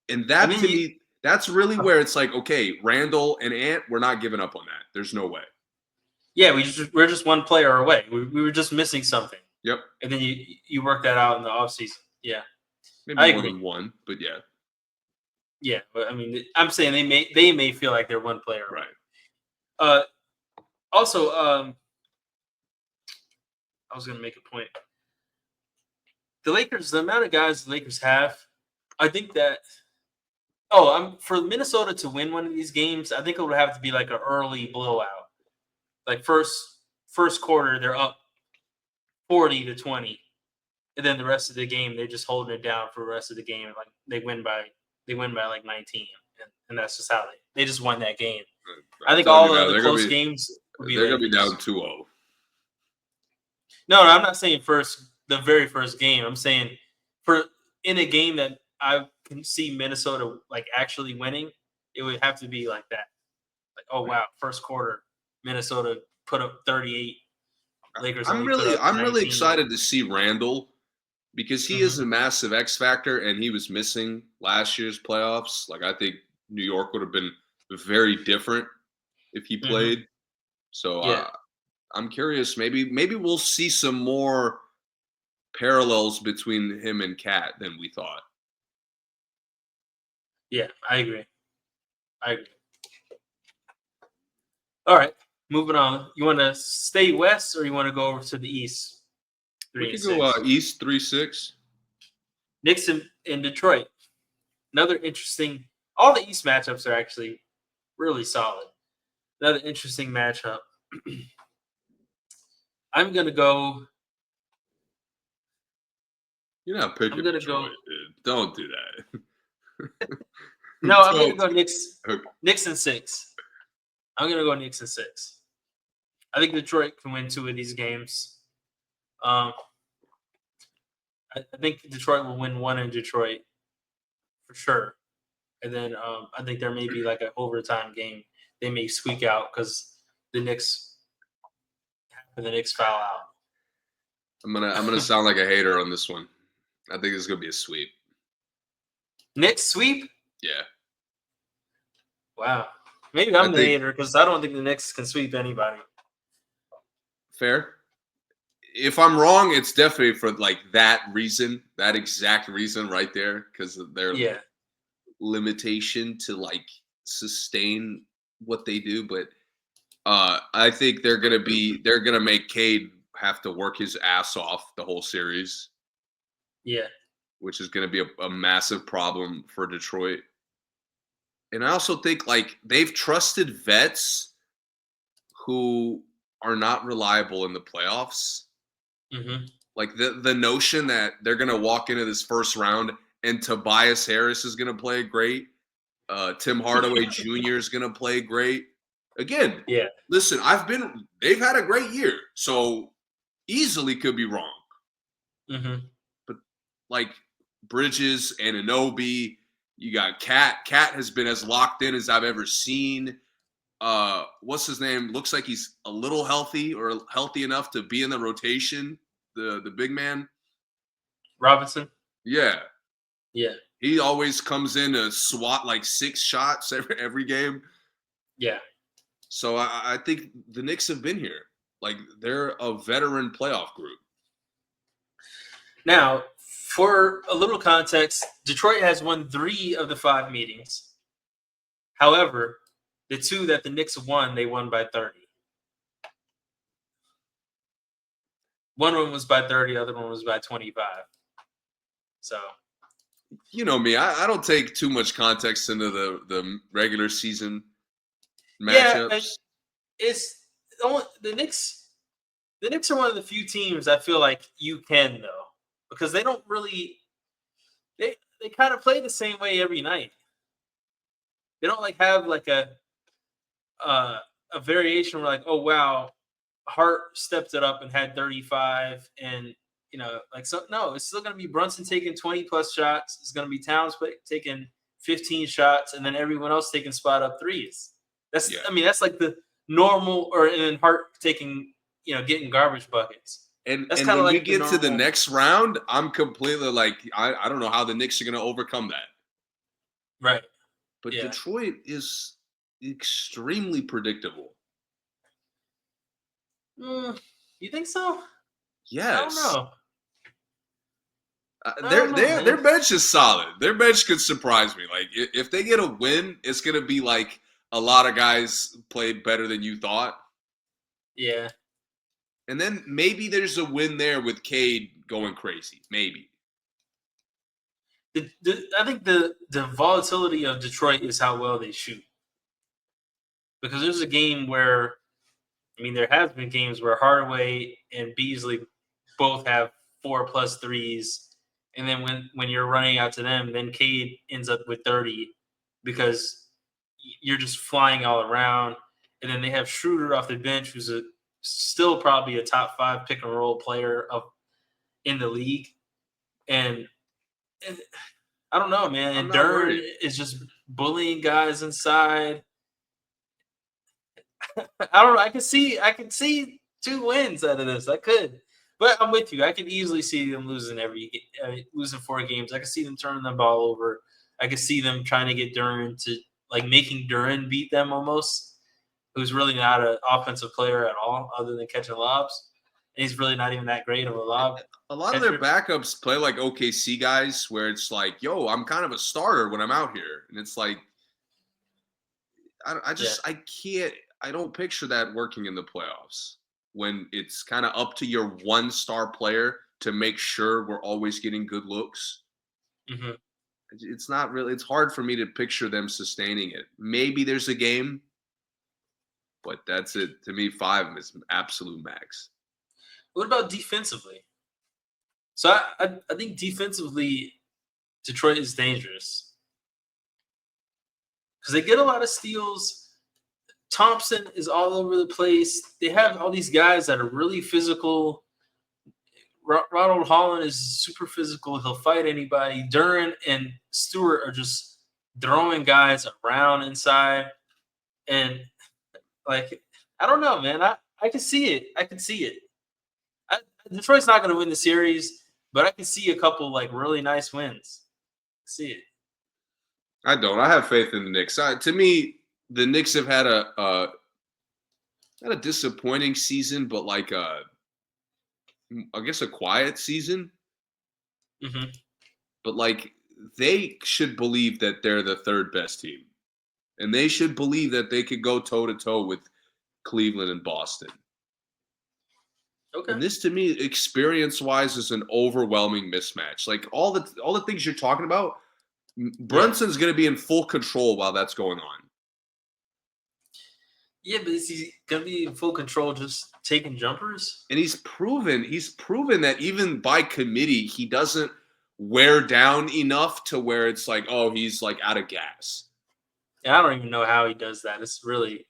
And that to me, that's really where it's like, okay, Randall and Ant, we're not giving up on that. There's no way. Yeah, we're just one player away. We were just missing something. Yep. And then you work that out in the offseason. Yeah. Maybe more than one, but yeah. Yeah, but I mean, I'm saying they may feel like they're one player away. Right. Also, I was going to make a point. The Lakers, the amount of guys the Lakers have, I think that. For Minnesota to win one of these games, I think it would have to be like an early blowout. Like first quarter, they're up 40-20, and then the rest of the game they're just holding it down for the rest of the game. Like they win by like 19, and that's just how they just won that game. I think all of the close games would be. They're gonna be down 2-0. No, I'm not saying the very first game. I'm saying in a game that I can see Minnesota like actually winning, it would have to be like that. Like, oh wow, first quarter, Minnesota put up 38. Lakers. I'm really excited to see Randall because he is a massive X factor, and he was missing last year's playoffs. Like I think New York would have been very different if he played. So I'm curious. Maybe we'll see some more parallels between him and Cat than we thought. Yeah, I agree. All right, moving on. You want to stay west or you want to go over to the east? We can go east 3-6. Knicks in Detroit. Another interesting. All the East matchups are actually really solid. Another interesting matchup. I'm gonna go. You're not picking I'm gonna Detroit, go. dude. Don't do that. No, I'm gonna Don't. go Knicks. Okay. Knicks and 6. I'm gonna go Knicks and 6. I think Detroit can win 2 of these games. I think Detroit will win 1 in Detroit for sure, and then I think there may be like an overtime game they may squeak out because the Knicks foul out. I'm gonna sound like a hater on this one. I think it's gonna be a sweep. Knicks sweep? Yeah. Wow. Maybe I'm the hater because I don't think the Knicks can sweep anybody. Fair. If I'm wrong, it's definitely for like that reason, that exact reason right there, because of their limitation to like sustain what they do. But I think they're gonna make Cade have to work his ass off the whole series. Yeah. Which is gonna be a massive problem for Detroit. And I also think like they've trusted vets who are not reliable in the playoffs. Mm-hmm. Like the notion that they're gonna walk into this first round and Tobias Harris is gonna play great, Tim Hardaway Jr. is gonna play great. Again, listen, they've had a great year, so easily could be wrong. Mm-hmm. But like Bridges and Anunoby, you got Cat. Cat has been as locked in as I've ever seen. What's his name? Looks like he's a little healthy or healthy enough to be in the rotation. The big man, Robinson. Yeah. He always comes in to swat like 6 shots every game. Yeah. So I think the Knicks have been here. Like they're a veteran playoff group. Now, for a little context, Detroit has won 3 of the 5 meetings. However, the 2 that the Knicks won, they won by 30. One of them was by 30, the other one was by 25. So, you know me, I don't take too much context into the regular season matchups. Yeah, it's the Knicks. The Knicks are one of the few teams I feel like you can though, because they don't really they kind of play the same way every night. They don't like have like a variation where like, oh wow, Hart stepped it up and had 35, and no, it's still gonna be Brunson taking 20 plus shots. It's gonna be Towns taking 15 shots, and then everyone else taking spot up threes. That's that's like the normal, or and Hart taking getting garbage buckets. And that's when like we get to the next round, I'm completely like I don't know how the Knicks are going to overcome that. Right. But Detroit is extremely predictable. You think so? Yes. I don't know. Their bench is solid. Their bench could surprise me. Like if they get a win, it's going to be like a lot of guys played better than you thought. Yeah. And then maybe there's a win there with Cade going crazy. Maybe. I think the volatility of Detroit is how well they shoot. Because there's a game where, there has been games where Hardaway and Beasley both have 4+ threes, and then when you're running out to them, then Cade ends up with 30 because you're just flying all around. And then they have Schroeder off the bench, who's still probably a top 5 pick and roll player in the league, and I don't know, man. And Durn is just bullying guys inside. I don't know. I can see 2 wins out of this. I could, but I'm with you. I can easily see them losing losing 4 games. I can see them turning the ball over. I can see them trying to get Durn to making Durn beat them almost, who's really not an offensive player at all, other than catching lobs. And he's really not even that great of a lob. A lot of their backups play like OKC guys, where it's like, yo, I'm kind of a starter when I'm out here, and it's like, I don't picture that working in the playoffs when it's kind of up to your one star player to make sure we're always getting good looks. Mm-hmm. It's not really. It's hard for me to picture them sustaining it. Maybe there's a game, but that's it. To me, 5 is absolute max. What about defensively? So I think defensively, Detroit is dangerous because they get a lot of steals. Thompson is all over the place. They have all these guys that are really physical. Ronald Holland is super physical. He'll fight anybody. Duran and Stewart are just throwing guys around inside. And, like, I don't know, man. I can see it. I can see it. Detroit's not going to win the series, but I can see a couple, like, really nice wins. See it. I don't. I have faith in the Knicks. To me, the Knicks have had not a disappointing season, but like I guess a quiet season. Mm-hmm. But like they should believe that they're the third best team, and they should believe that they could go toe to toe with Cleveland and Boston. Okay. And this, to me, experience-wise, is an overwhelming mismatch. Like all the things you're talking about, Brunson's going to be in full control while that's going on. Yeah, but is he going to be in full control just taking jumpers? And he's proven that even by committee, he doesn't wear down enough to where it's like, oh, he's like out of gas. Yeah, I don't even know how he does that. It's really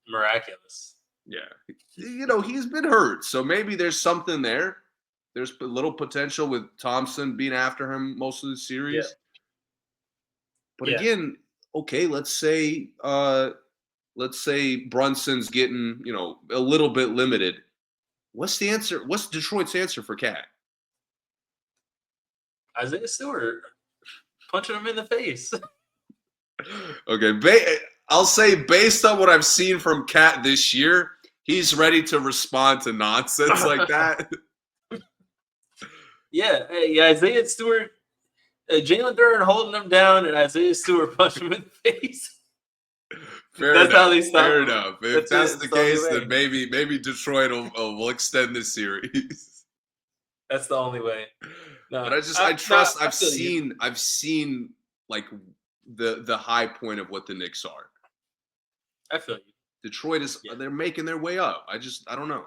miraculous. Yeah. He's been hurt. So maybe there's something there. There's a little potential with Thompson being after him most of the series. Yeah. But again, okay, let's say Brunson's getting, a little bit limited. What's the answer? What's Detroit's answer for Cat? Isaiah Stewart punching him in the face. Okay, I'll say based on what I've seen from Cat this year, he's ready to respond to nonsense like that. Yeah, Isaiah Stewart, Jalen Duran holding him down, and Isaiah Stewart punching him in the face. That's how they stop. Fair enough. If that's the case, then maybe Detroit will extend this series. That's the only way. No, but I've seen like the high point of what the Knicks are. I feel you. Detroit they're making their way up. I don't know.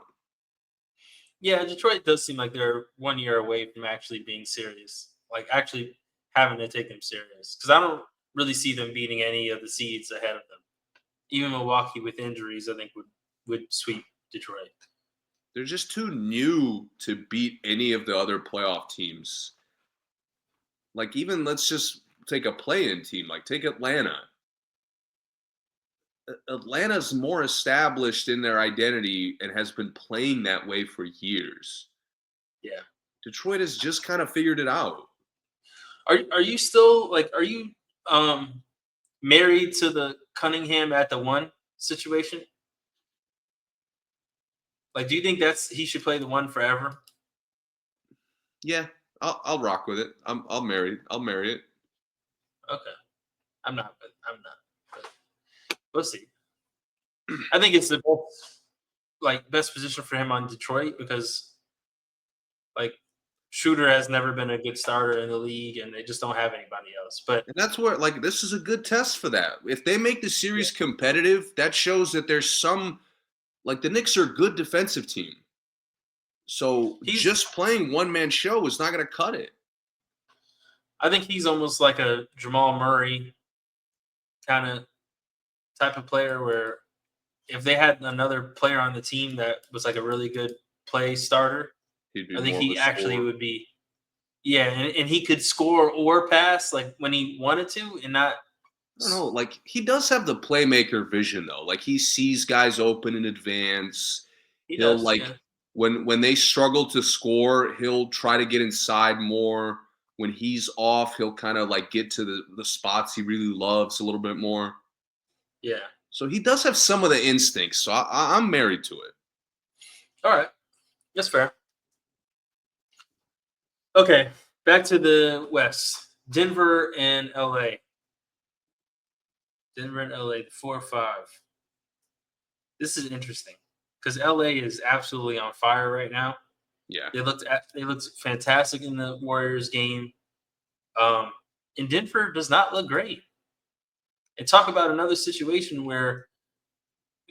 Yeah, Detroit does seem like they're 1 year away from actually being serious, like actually having to take them serious. Because I don't really see them beating any of the seeds ahead of them. Even Milwaukee with injuries, I think would sweep Detroit. They're just too new to beat any of the other playoff teams. Like even let's just take a play-in team, like take Atlanta. Atlanta's more established in their identity and has been playing that way for years. Yeah. Detroit has just kind of figured it out. Are you still married to the Cunningham at the 1 situation? Like, do you think he should play the 1 forever? Yeah, I'll rock with it. I'll marry it. Okay. I'm not. But we'll see. I think it's the best position for him on Detroit because, Shooter has never been a good starter in the league, and they just don't have anybody else. But and that's where, this is a good test for that. If they make the series competitive, that shows that there's some, the Knicks are a good defensive team. So just playing one-man show is not going to cut it. I think he's almost like a Jamal Murray kind of type of player where if they had another player on the team that was like a really good play starter, I think he actually would be. Yeah, and he could score or pass when he wanted to and not. I don't know. He does have the playmaker vision, though. He sees guys open in advance. He'll when they struggle to score, he'll try to get inside more. When he's off, he'll kind of get to the spots he really loves a little bit more. Yeah. So he does have some of the instincts. So I'm married to it. All right. That's fair. Okay. Back to the West. Denver and LA. Denver and LA, 4-5. This is interesting because LA is absolutely on fire right now. Yeah. They looked fantastic in the Warriors game. And Denver does not look great. And talk about another situation where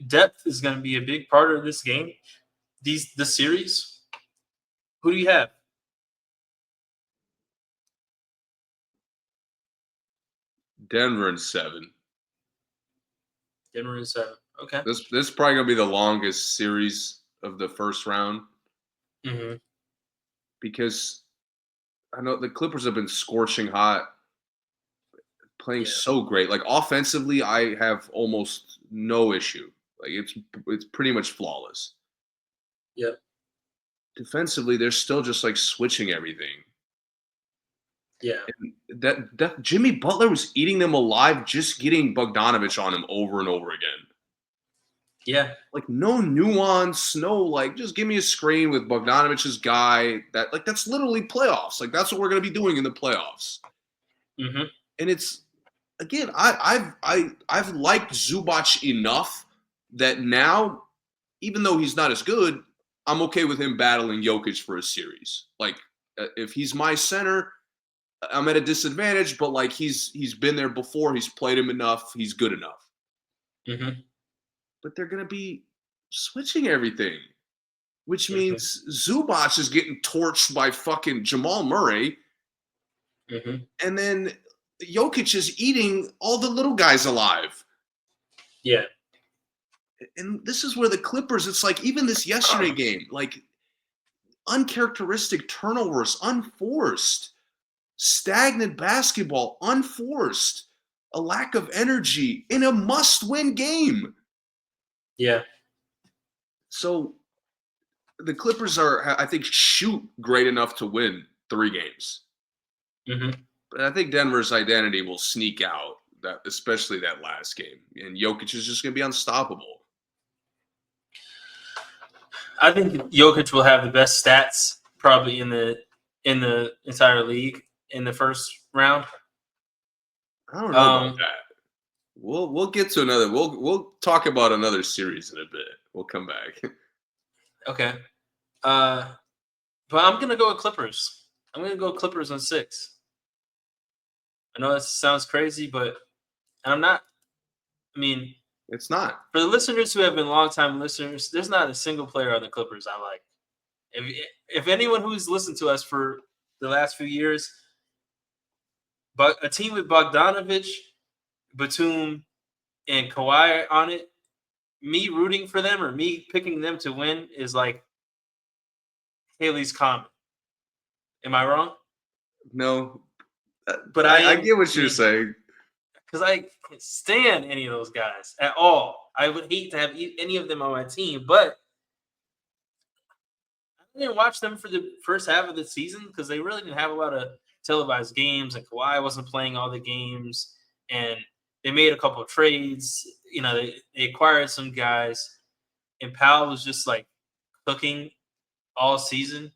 depth is going to be a big part of this game. The series. Who do you have? Denver in 7. Denver in 7. Okay. This is probably gonna be the longest series of the first round Mm-hmm. because I know the Clippers have been scorching hot, playing so great. Like offensively, I have almost no issue. Like it's pretty much flawless. Yep. Defensively, they're still just like switching everything. Yeah. And that Jimmy Butler was eating them alive, just getting Bogdanovich on him over and over again. Yeah. Like no nuance, no like just give me a screen with Bogdanovich's guy. That's literally playoffs. Like that's what we're gonna be doing in the playoffs. Mm-hmm. And it's again, I've liked Zubac enough that now, even though he's not as good, I'm okay with him battling Jokic for a series. Like if he's my center, I'm at a disadvantage, but like he's been there before. He's played him enough. He's good enough. Mm-hmm. But they're going to be switching everything, which Mm-hmm. means Zubac is getting torched by fucking Jamal Murray. Mm-hmm. And then Jokic is eating all the little guys alive. Yeah. And this is where the Clippers, it's like even this yesterday game, like uncharacteristic turnovers, unforced, stagnant basketball, unforced, a lack of energy in a must-win game. Yeah. So the Clippers are, I think, shoot great enough to win 3 games. Mm-hmm. But I think Denver's identity will sneak out, especially that last game. And Jokic is just going to be unstoppable. I think Jokic will have the best stats probably in the entire league in the first round. I don't know about that. We'll get to another. We'll talk about another series in a bit. We'll come back. Okay. But I'm gonna go with Clippers. I'm gonna go Clippers on 6. I know that sounds crazy, but I'm not. I mean, It's not. For the listeners who have been longtime listeners, there's not a single player on the Clippers I like. If anyone who's listened to us for the last few years, but a team with Bogdanovich, Batum, and Kawhi on it, me rooting for them or me picking them to win is like Haley's Comet. Am I wrong? No, but I get what you're saying. Because I can't stand any of those guys at all. I would hate to have any of them on my team, but I didn't watch them for the first half of the season because they really didn't have a lot of televised games, and Kawhi wasn't playing all the games, and they made a couple of trades. You know, they acquired some guys, and Powell was just like cooking all season.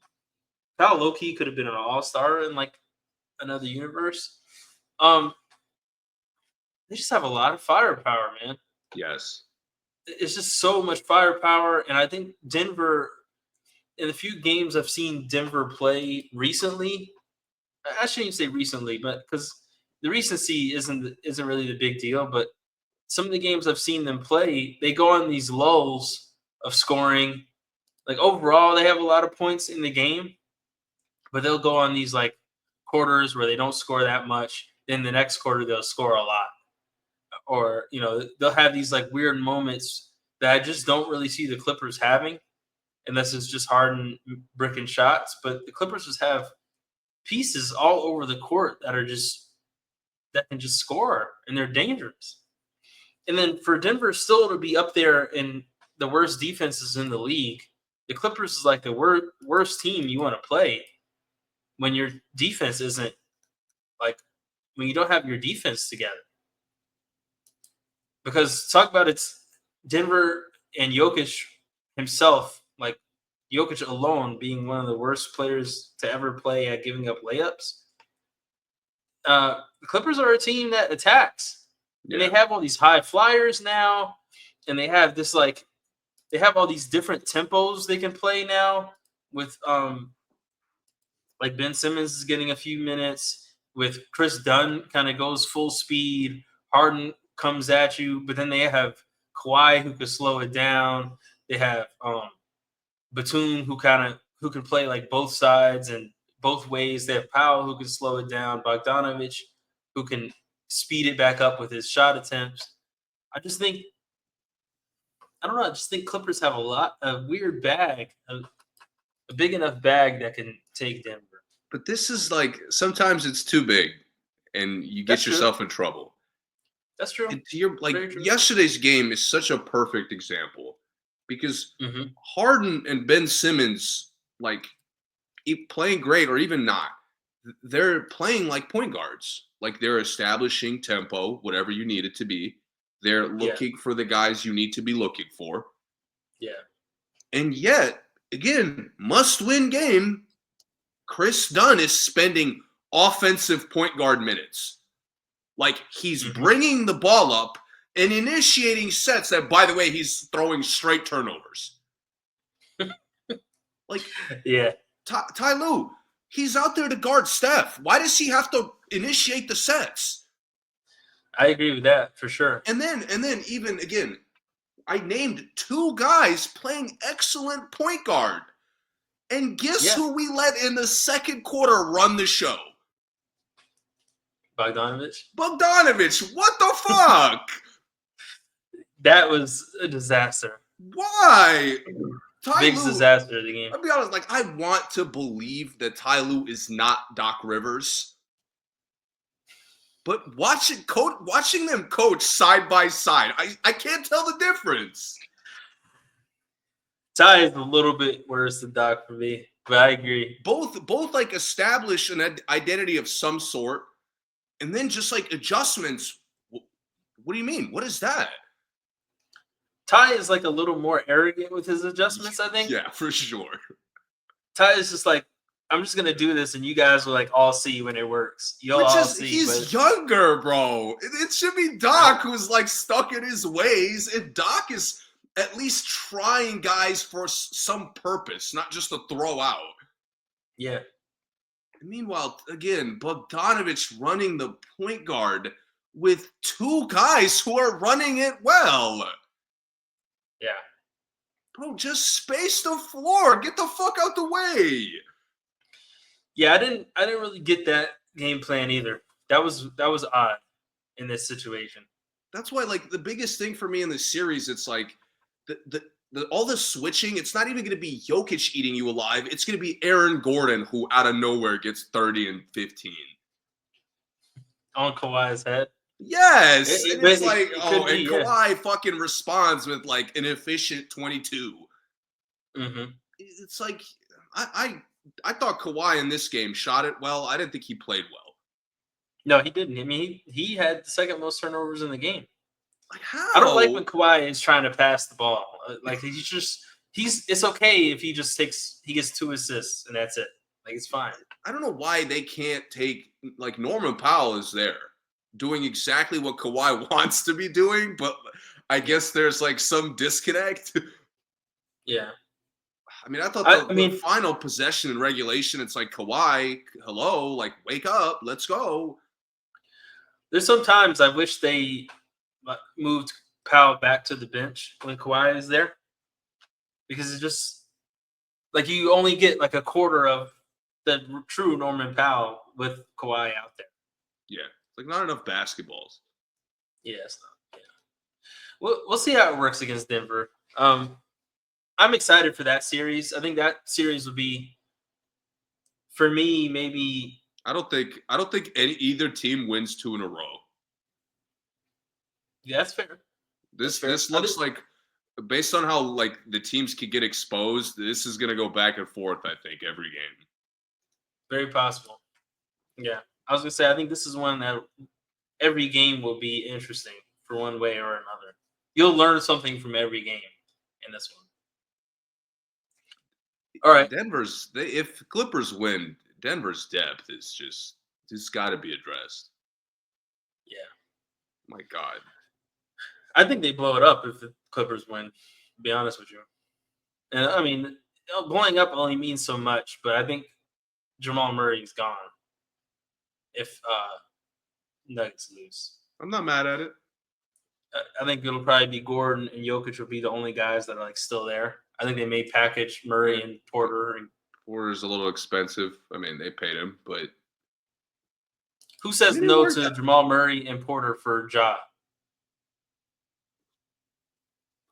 Powell low-key could have been an all-star in like another universe. They just have a lot of firepower, man. Yes. It's just so much firepower, and I think Denver, in the few games I've seen Denver play recently, I shouldn't say recently, but because the recency isn't really the big deal, but some of the games I've seen them play, they go on these lulls of scoring. Like overall, they have a lot of points in the game, but they'll go on these like quarters where they don't score that much. Then the next quarter they'll score a lot. Or, you know, they'll have these like weird moments that I just don't really see the Clippers having, unless it's just Harden bricking shots. But the Clippers just have pieces all over the court that can just score, and they're dangerous. And then for Denver still to be up there in the worst defenses in the league, the Clippers is like the worst team you want to play when your defense isn't like when you don't have your defense together. Because talk about it's Denver and Jokic himself, like Jokic alone being one of the worst players to ever play at giving up layups. The Clippers are a team that attacks. Yeah. And they have all these high flyers now, and they have this like they have all these different tempos they can play now with like Ben Simmons is getting a few minutes. with Chris Dunn kind of goes full speed. Harden comes at you, but then they have Kawhi who could slow it down. They have Batum who can play like both sides and both ways. They have Powell who can slow it down. Bogdanovich who can speed it back up with his shot attempts. I just think Clippers have a weird bag, a big enough bag that can take Denver. But this is like sometimes it's too big, and you get yourself in trouble. That's true. Yesterday's game is such a perfect example because Harden and Ben Simmons, like playing great or even not, they're playing like point guards. Like they're establishing tempo, whatever you need it to be. They're looking for the guys you need to be looking for. Yeah. And yet, again, must-win game, Chris Dunn is spending offensive point guard minutes. Like, he's bringing the ball up and initiating sets that, by the way, he's throwing straight turnovers. Like, yeah. Ty Lue, he's out there to guard Steph. Why does he have to initiate the sets? I agree with that for sure. And then even again, I named two guys playing excellent point guard. And guess who we let in the second quarter run the show? Bogdanovich. What the fuck? That was a disaster. Why? Big disaster of the game. I'll be honest, like I want to believe that Ty Lue is not Doc Rivers. But watching them coach side by side, I can't tell the difference. Ty is a little bit worse than Doc for me, but I agree. Both like establish an identity of some sort, and then just like adjustments. What do you mean? What is that? Ty is like a little more arrogant with his adjustments, I think. Yeah, for sure. Ty is just like, I'm just gonna do this, and you guys will like all see when it works. He's younger, bro. It should be Doc who's like stuck in his ways, and Doc is at least trying guys for some purpose, not just to throw out. Yeah. And meanwhile, again, Bogdanovich running the point guard with two guys who are running it well. Yeah. Bro, just space the floor. Get the fuck out the way. Yeah, I didn't really get that game plan either. That was odd in this situation. That's why, like, the biggest thing for me in this series, it's like all the switching. It's not even going to be Jokic eating you alive. It's going to be Aaron Gordon who, out of nowhere, gets 30 and 15 on Kawhi's head. Yes, it's like, Kawhi fucking responds with like an efficient 22. It's like I thought Kawhi in this game shot it well. I didn't think he played well. No, he didn't. I mean, he had the second most turnovers in the game. Like how? I don't like when Kawhi is trying to pass the ball. Like it's okay if he gets 2 assists and that's it. Like it's fine. I don't know why they can't take like Norman Powell is there doing exactly what Kawhi wants to be doing, but I guess there's like some disconnect. Yeah. I mean, I thought the final possession in regulation, it's like, Kawhi, hello, like, wake up, let's go. There's sometimes I wish they moved Powell back to the bench when Kawhi is there, because it's just like you only get like a quarter of the true Norman Powell with Kawhi out there. Yeah. Like not enough basketballs. Yeah, it's not. Yeah, we'll see how it works against Denver. I'm excited for that series. I think that series will be, for me, maybe. I don't think either team wins 2 in a row. Yeah, that's fair. This looks like, based on how like the teams could get exposed, this is going to go back and forth. I think every game. Very possible. Yeah. I was going to say, I think this is one that every game will be interesting for one way or another. You'll learn something from every game in this one. All right. If Clippers win, Denver's depth is just got to be addressed. Yeah. My God. I think they blow it up if the Clippers win, to be honest with you. And I mean, blowing up only means so much, but I think Jamal Murray's gone. if Nuggets lose. I'm not mad at it. I think it'll probably be Gordon and Jokic will be the only guys that are like still there. I think they may package Murray and Porter. And Porter's a little expensive. I mean, they paid him, but who says no to Jamal Murray and Porter for Ja?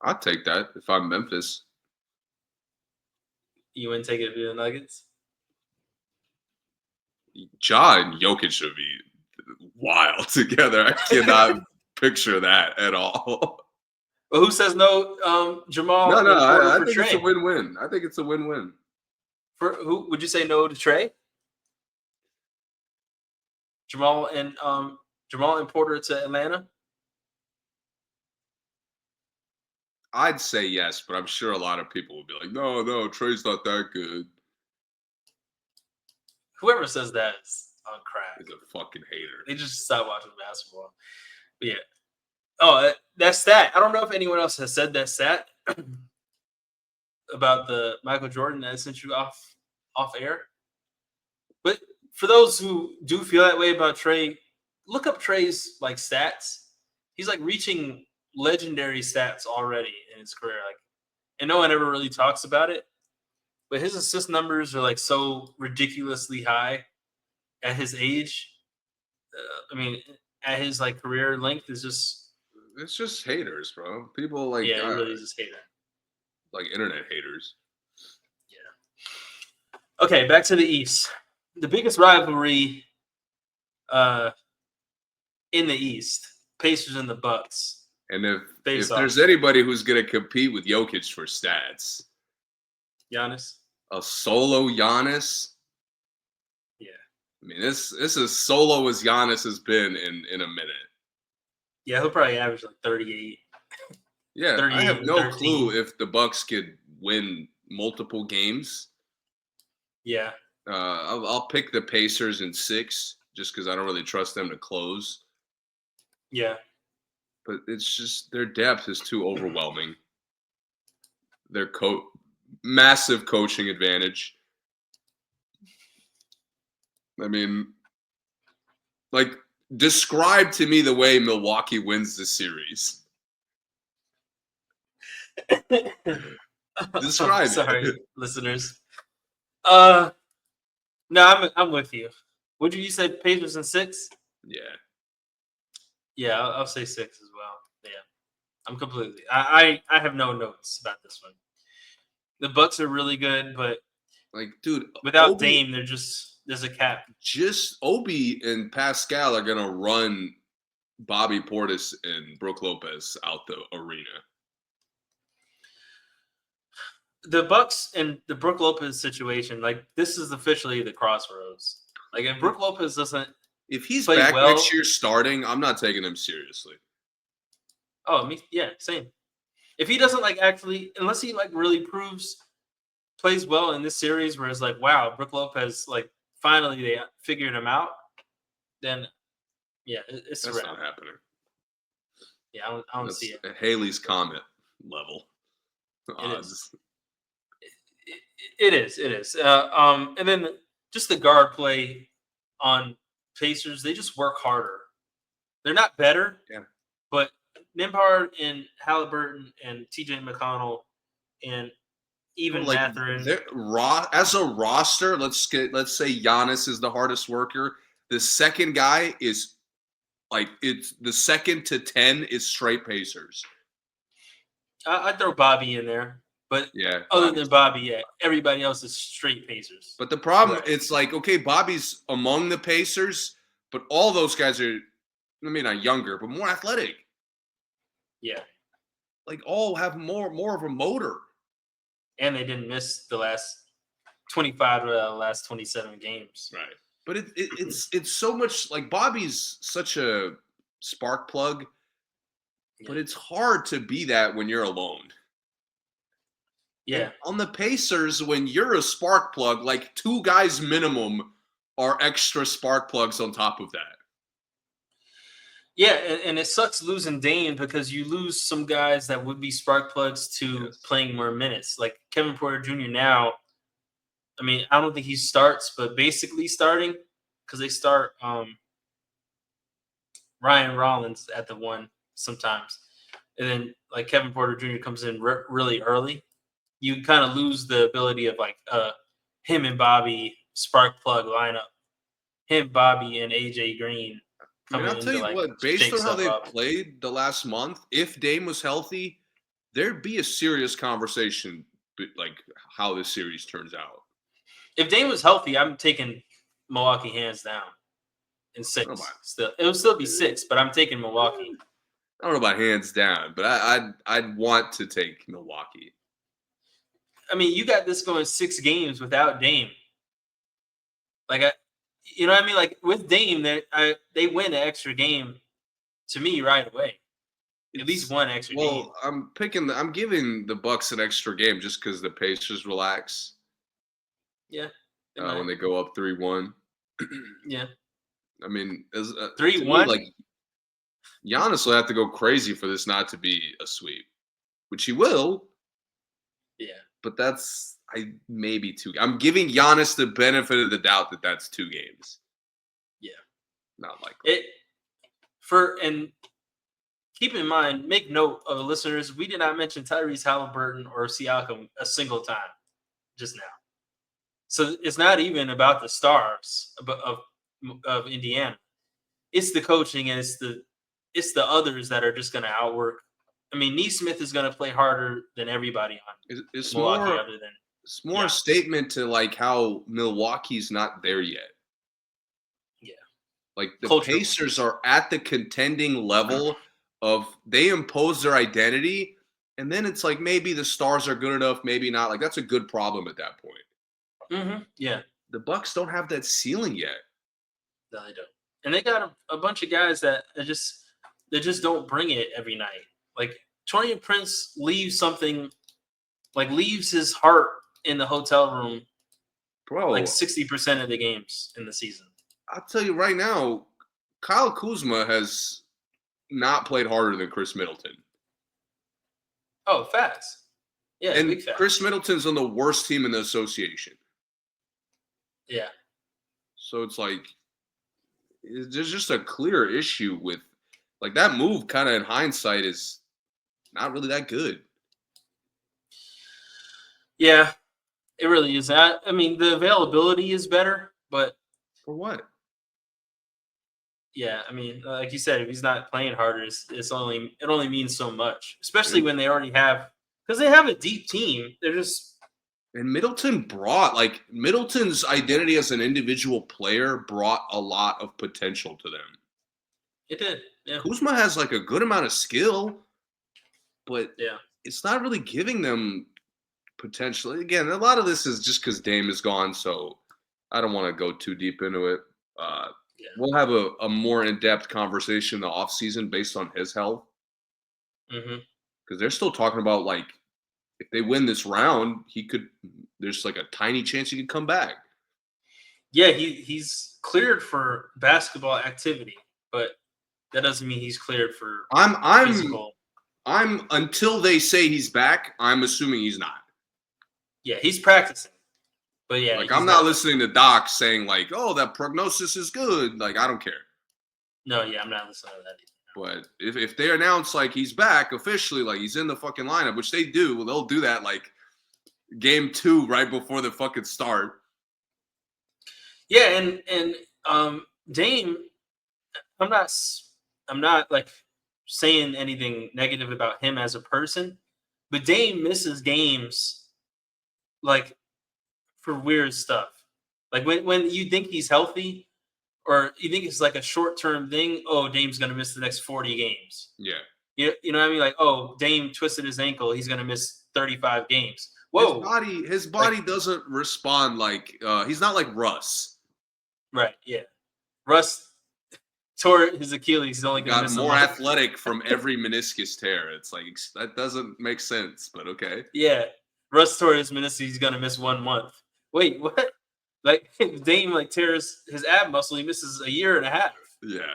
I'd take that if I'm Memphis. You wouldn't take it if you're the Nuggets? Ja and Jokic should be wild together. I cannot picture that at all. But who says no? Jamal. No, I think Trey? It's a win-win. I think it's a win-win. For who would you say no to Trey? Jamal and Porter to Atlanta? I'd say yes, but I'm sure a lot of people would be like, no, Trey's not that good. Whoever says that is on crack. He's a fucking hater. They just stopped watching basketball. But yeah. Oh, that stat. I don't know if anyone else has said that stat about the Michael Jordan that I sent you off air. But for those who do feel that way about Trey, look up Trey's like stats. He's like reaching legendary stats already in his career. Like, and no one ever really talks about it. But his assist numbers are like so ridiculously high at his age. I mean, at his like career length is just. It's just haters, bro. People like it really is just hater. Like internet haters. Yeah. Okay, back to the East. The biggest rivalry in the East, Pacers and the Bucks. And if there's anybody who's gonna compete with Jokic for stats, Giannis, a solo Giannis. Yeah, I mean this is as solo as Giannis has been in a minute. Yeah, he'll probably average like 38. Yeah, I have no clue if the Bucks could win multiple games. Yeah, I'll pick the Pacers in 6 just because I don't really trust them to close. Yeah. But it's just their depth is too overwhelming. Their massive coaching advantage. I mean, like, describe to me the way Milwaukee wins the series. Describe Sorry, listeners. No, I'm with you. Would you say Pacers in 6? Yeah. Yeah, I'll say 6 as well. Yeah, I'm completely. I have no notes about this one. The Bucks are really good, but like, dude, without Dame, there's a cap. Just Obi and Pascal are gonna run Bobby Portis and Brook Lopez out the arena. The Bucks and the Brook Lopez situation, like this is officially the crossroads. Like if Brook Lopez doesn't. If he's back next year starting, I'm not taking him seriously. Oh, yeah, same. If he doesn't unless he really plays well in this series, where it's like, wow, Brook Lopez, finally they figured him out, then yeah, it's that's not happening. Yeah, I don't see it. Haley's Comet level odds. It is. And then just the guard play on Pacers, they just work harder. They're not better, but Nembhard and Halliburton and TJ McConnell and even Mathurin. As a roster, let's say Giannis is the hardest worker. The second guy is it's the second to 10 is straight Pacers. I'd throw Bobby in there. But other than Bobby, everybody else is straight Pacers. But the problem, it's okay, Bobby's among the Pacers, but all those guys are, not younger, but more athletic. Yeah. All have more of a motor. And they didn't miss the last 25 of the last 27 games. Right. But it's so much, Bobby's such a spark plug, but it's hard to be that when you're alone. Yeah. And on the Pacers, when you're a spark plug, 2 guys minimum are extra spark plugs on top of that. Yeah, and it sucks losing Dame because you lose some guys that would be spark plugs to playing more minutes. Like Kevin Porter Jr. now, I don't think he starts, but basically starting. because they start Ryan Rollins at the 1 sometimes, and then like Kevin Porter Jr. comes in really early, you kind of lose the ability of like him and Bobby spark plug lineup, him, Bobby, and AJ Green I mean, coming I'll in tell to you like what, based shake on how stuff they've up. played the last month, if Dame was healthy, there'd be a serious conversation, like how this series turns out. If Dame was healthy, I'm taking Milwaukee hands down in 6. Still, it would still be 6, but I'm taking Milwaukee. I don't know about hands down, but I'd want to take Milwaukee. I mean, you got this going 6 games without Dame. Like, you know what I mean? Like with Dame, they win an extra game to me right away. At least one extra game. Well, I'm giving the Bucks an extra game just because the Pacers relax. Yeah. When they go up 3-1. Yeah. I mean, 3-1. Like Giannis will have to go crazy for this not to be a sweep, which he will. Yeah. But that's maybe 2. I'm giving Giannis the benefit of the doubt that that's 2 games. Yeah. Not likely. And keep in mind, make note of the listeners, we did not mention Tyrese Halliburton or Siakam a single time just now. So it's not even about the stars of Indiana. It's the coaching and it's the others that are just going to outwork. I mean, Neesmith is going to play harder than everybody on Milwaukee other than. It's more a statement to like how Milwaukee's not there yet. Yeah. Like the Pacers are at the contending level of they impose their identity, and then it's like maybe the stars are good enough, maybe not. Like that's a good problem at that point. Mm-hmm. Yeah. The Bucks don't have that ceiling yet. No, they don't. And they got a bunch of guys that just don't bring it every night. Like Torian Prince leaves his heart in the hotel room, bro. Like 60% of the games in the season. I'll tell you right now, Kyle Kuzma has not played harder than Chris Middleton. Oh, facts. Yeah, and big facts. Chris Middleton's on the worst team in the association. Yeah. So it's like there's just a clear issue with like that move. Kind of in hindsight, is not really that good. Yeah, it really is. I mean, the availability is better, but for what? Yeah, I mean, like you said, if he's not playing harder, it only means so much. Especially when they already have, because they have a deep team. They're just. And Middleton's identity as an individual player brought a lot of potential to them. It did. Yeah. Kuzma has like a good amount of skill, but yeah, it's not really giving them potential. Again, a lot of this is just because Dame is gone, so I don't want to go too deep into it. We'll have a more in-depth conversation in the offseason based on his health. Because they're still talking about, like, if they win this round, there's like a tiny chance he could come back. Yeah, he's cleared for basketball activity, but that doesn't mean he's cleared for physical. Until they say he's back, I'm assuming he's not. Yeah, he's practicing. But yeah, like I'm not listening to Doc saying like, "Oh, that prognosis is good." Like I don't care. No, yeah, I'm not listening to that either. But if they announce like he's back officially, like he's in the fucking lineup, which they do, they'll do that like game 2 right before the fucking start. Yeah, and Dame, I'm not like saying anything negative about him as a person, but Dame misses games like for weird stuff. Like when you think he's healthy or you think it's like a short-term thing, oh, Dame's going to miss the next 40 games. Yeah. You know what I mean? Like, oh, Dame twisted his ankle. He's going to miss 35 games. Whoa. His body doesn't respond like he's not like Russ. Right, yeah. Russ tore his Achilles. He's only going to miss more athletic from every meniscus tear. It's like that doesn't make sense, but okay. Yeah. Russ tore his meniscus. He's going to miss 1 month. Wait, what? Like Dame like tears his ab muscle, he misses a year and a half. Yeah.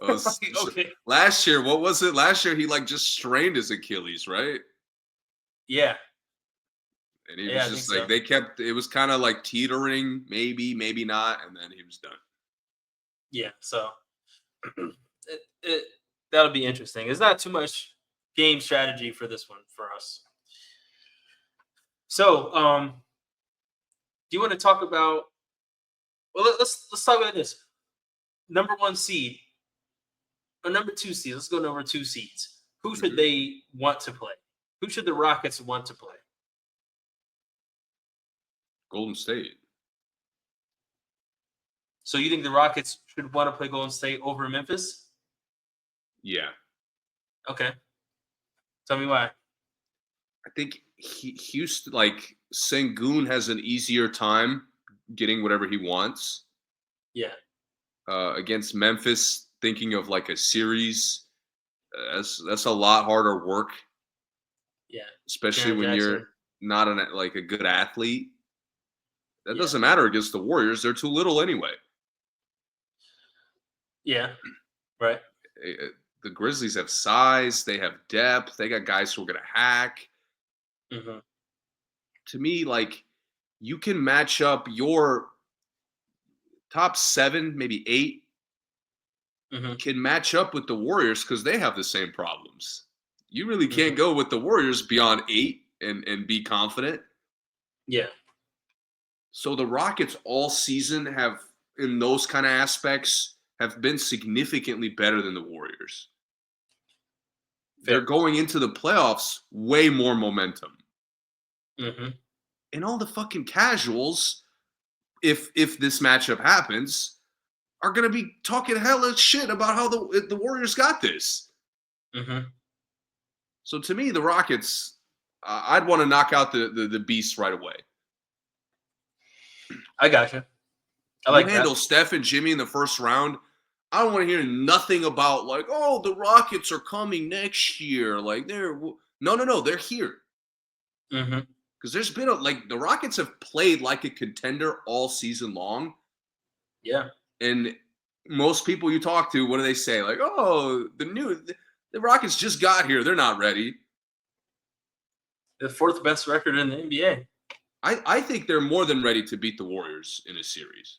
Okay. Last year, what was it? Last year he like just strained his Achilles, right? Yeah. And he was just like it was kind of like teetering, maybe not, and then he was done. Yeah, so that'll be interesting. It's not too much game strategy for this one for us. So, do you want to talk about? Well, let's talk about this. Number one seed or number two seed. Let's go number two seeds. Who should they want to play? Who should the Rockets want to play? Golden State. So you think the Rockets should want to play Golden State over Memphis? Yeah. Okay. Tell me why. I think Houston, like Sengun, has an easier time getting whatever he wants. Yeah. Against Memphis, thinking of like a series, that's a lot harder work. Yeah. Especially when you're not like a good athlete. That doesn't matter against the Warriors. They're too little anyway. Yeah. Right. The Grizzlies have size. They have depth. They got guys who are going to hack. Mm-hmm. To me, like, you can match up your top 7, maybe 8, can match up with the Warriors because they have the same problems. You really can't go with the Warriors beyond 8 and be confident. Yeah. So the Rockets all season have, in those kind of aspects, have been significantly better than the Warriors. Fair. They're going into the playoffs way more momentum. And all the fucking casuals, if this matchup happens, are going to be talking hella shit about how the Warriors got this. So to me, the Rockets, I'd want to knock out the beast right away. I gotcha. I like handle Steph and Jimmy in the first round. I don't want to hear nothing about like, oh, the Rockets are coming next year. Like they're they're here. Because there's been the Rockets have played like a contender all season long. Yeah. And most people you talk to, what do they say? Like, oh, the Rockets just got here. They're not ready. The 4th best record in the NBA. I think they're more than ready to beat the Warriors in a series.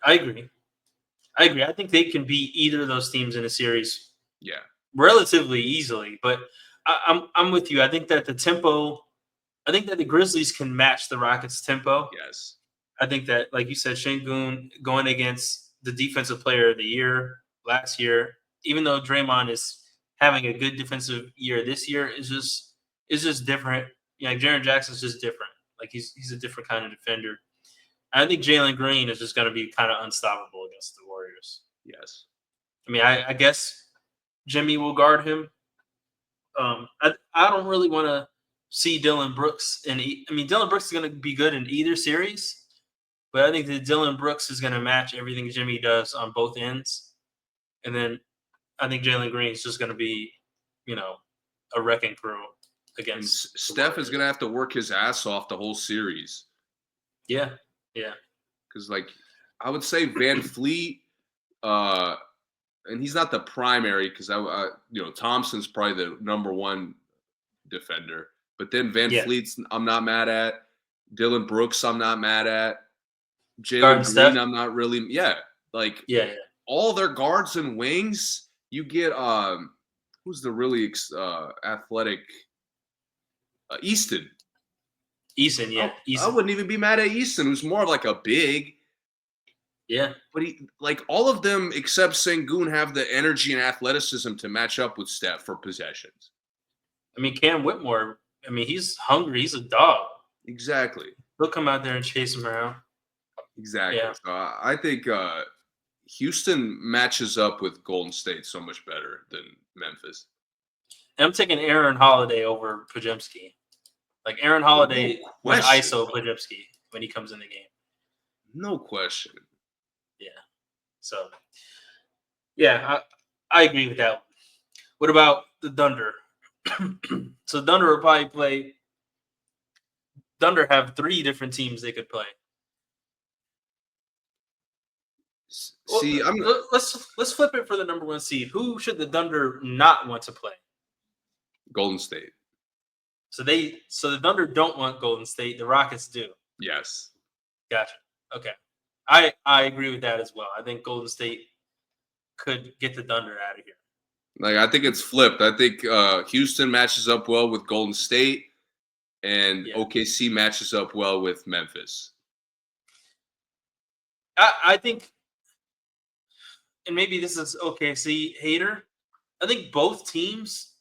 I agree. I think they can beat either of those teams in a series. Yeah. Relatively easily. But I'm with you. I think that the Grizzlies can match the Rockets' tempo. Yes. I think that, like you said, Sengun going against the defensive player of the year last year, even though Draymond is having a good defensive year this year, is just different. Yeah, like Jaren Jackson's just different. Like he's a different kind of defender. I think Jalen Green is just going to be kind of unstoppable against the Warriors. Yes. I mean, I guess Jimmy will guard him. I don't really want to see Dillon Brooks Dillon Brooks is going to be good in either series, but I think that Dillon Brooks is going to match everything Jimmy does on both ends, and then I think Jalen Green is just going to be, a wrecking crew against. And Steph is going to have to work his ass off the whole series. Yeah. Because I would say Van Fleet, and he's not the primary because Thompson's probably the number one defender. But then Van Fleet's I'm not mad at. Dillon Brooks I'm not mad at. Jalen Green I'm not really all their guards and wings. You get who's the really athletic Easton. Easton, yeah. I wouldn't even be mad at Easton, who's more of like a big. Yeah. But he all of them except Sengun have the energy and athleticism to match up with Steph for possessions. I mean, Cam Whitmore, he's hungry. He's a dog. Exactly. He'll come out there and chase him around. Exactly. Yeah. So I think Houston matches up with Golden State so much better than Memphis. And I'm taking Aaron Holiday over Podziemski. Like Aaron Holiday would ISO Podziemski when he comes in the game. No question. Yeah. So, yeah, I agree with that one. What about the Thunder? So Thunder will probably play. Thunder have 3 different teams they could play. See, let's flip it for the number 1 seed. Who should the Thunder not want to play? Golden State. So the Thunder don't want Golden State. The Rockets do. Yes. Gotcha. Okay. I agree with that as well. I think Golden State could get the Thunder out of here. Like, I think it's flipped. I think Houston matches up well with Golden State, and OKC matches up well with Memphis. I think, and maybe this is OKC hater, I think both teams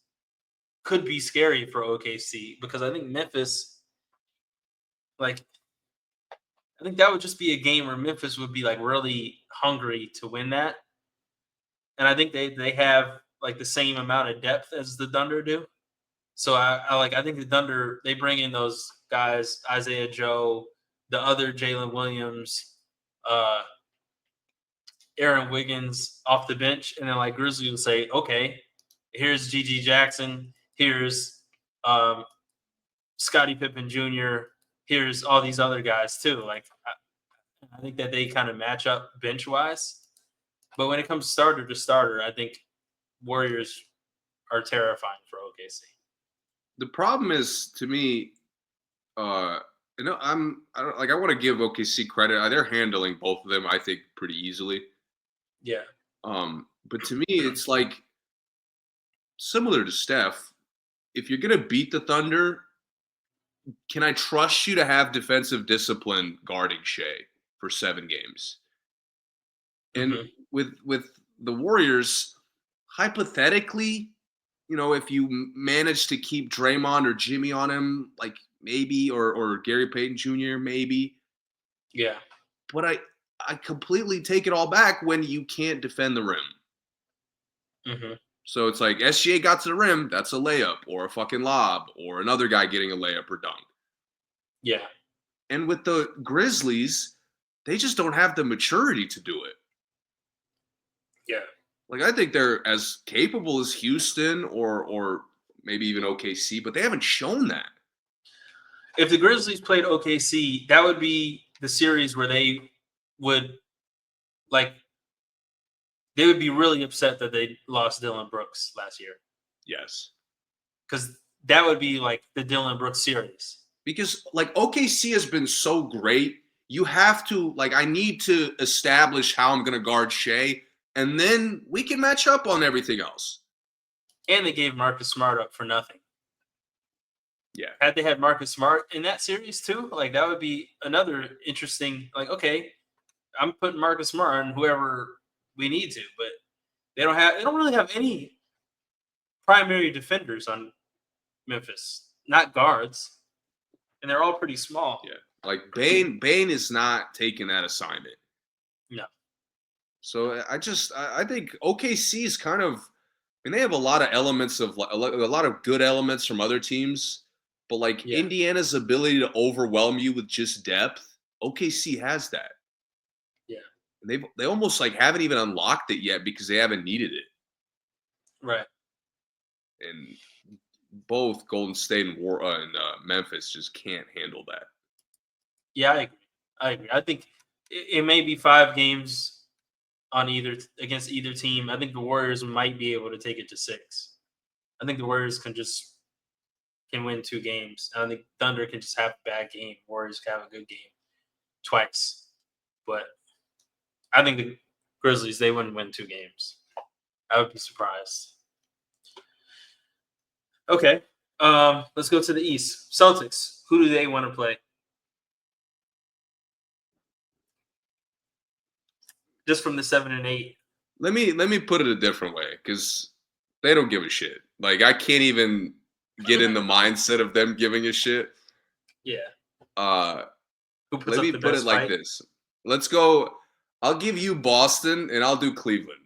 could be scary for OKC because I think Memphis, like, I think that would just be a game where Memphis would be like really hungry to win that. And I think they have like the same amount of depth as the Thunder do. So I think the Thunder, they bring in those guys, Isaiah Joe, the other Jalen Williams, Aaron Wiggins off the bench, and then like Grizzlies will say, okay, here's G.G. Jackson, here's Scottie Pippen Jr., here's all these other guys too. Like I think that they kind of match up bench wise, but when it comes starter to starter, I think Warriors are terrifying for OKC. The problem is, to me, I want to give OKC credit. They're handling both of them, I think, pretty easily. Yeah. But to me, it's like similar to Steph. If you're gonna beat the Thunder, can I trust you to have defensive discipline guarding Shea for 7 games? And with the Warriors, hypothetically, if you manage to keep Draymond or Jimmy on him, like maybe, or Gary Payton Jr., maybe. Yeah. But I completely take it all back when you can't defend the rim. So it's like SGA got to the rim, that's a layup or a fucking lob or another guy getting a layup or dunk. Yeah. And with the Grizzlies, they just don't have the maturity to do it. Yeah. Like, I think they're as capable as Houston or maybe even OKC, but they haven't shown that. If the Grizzlies played OKC, that would be the series where they would be really upset that they lost Dillon Brooks last year. Yes. Because that would be like the Dillon Brooks series. Because like OKC has been so great, you have to, like, I need to establish how I'm going to guard Shea, and then we can match up on everything else. And they gave Marcus Smart up for nothing. Yeah. Had they had Marcus Smart in that series too, like that would be another interesting, like, okay, I'm putting Marcus Smart on whoever we need to, but they don't really have any primary defenders on Memphis, not guards. And they're all pretty small. Yeah. Like Bane is not taking that assignment. No. So I think OKC is kind of, they have a lot of elements of a lot of good elements from other teams, but like Indiana's ability to overwhelm you with just depth, OKC has that. Yeah. And they almost like haven't even unlocked it yet because they haven't needed it. Right. And both Golden State and Memphis just can't handle that. Yeah, I agree. I think it may be 5 games on against either team. I think the Warriors might be able to take it to 6. I think the Warriors can win 2 games. I think Thunder can just have a bad game. Warriors can have a good game twice. But I think the Grizzlies, they wouldn't win 2 games. I would be surprised. Okay. Let's go to the East. Celtics. Who do they want to play? Just from the 7 and 8. Let me put it a different way, because they don't give a shit. Like, I can't even get in the mindset of them giving a shit. Yeah. Let me put it like this. Let's go. I'll give you Boston, and I'll do Cleveland.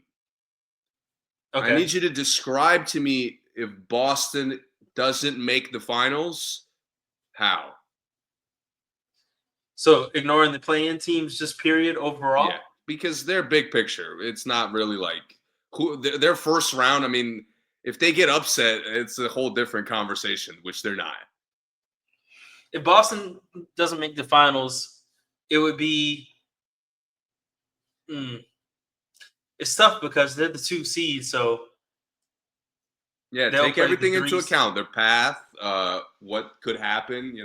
Okay. I need you to describe to me, if Boston doesn't make the finals, how? So ignoring the play-in teams, just period overall? Yeah, because they're big picture. It's not really like their first round. I mean, if they get upset, it's a whole different conversation, which they're not. If Boston doesn't make the finals, it would be it's tough because they're the 2 seeds, so yeah, take everything into account. Their path, what could happen,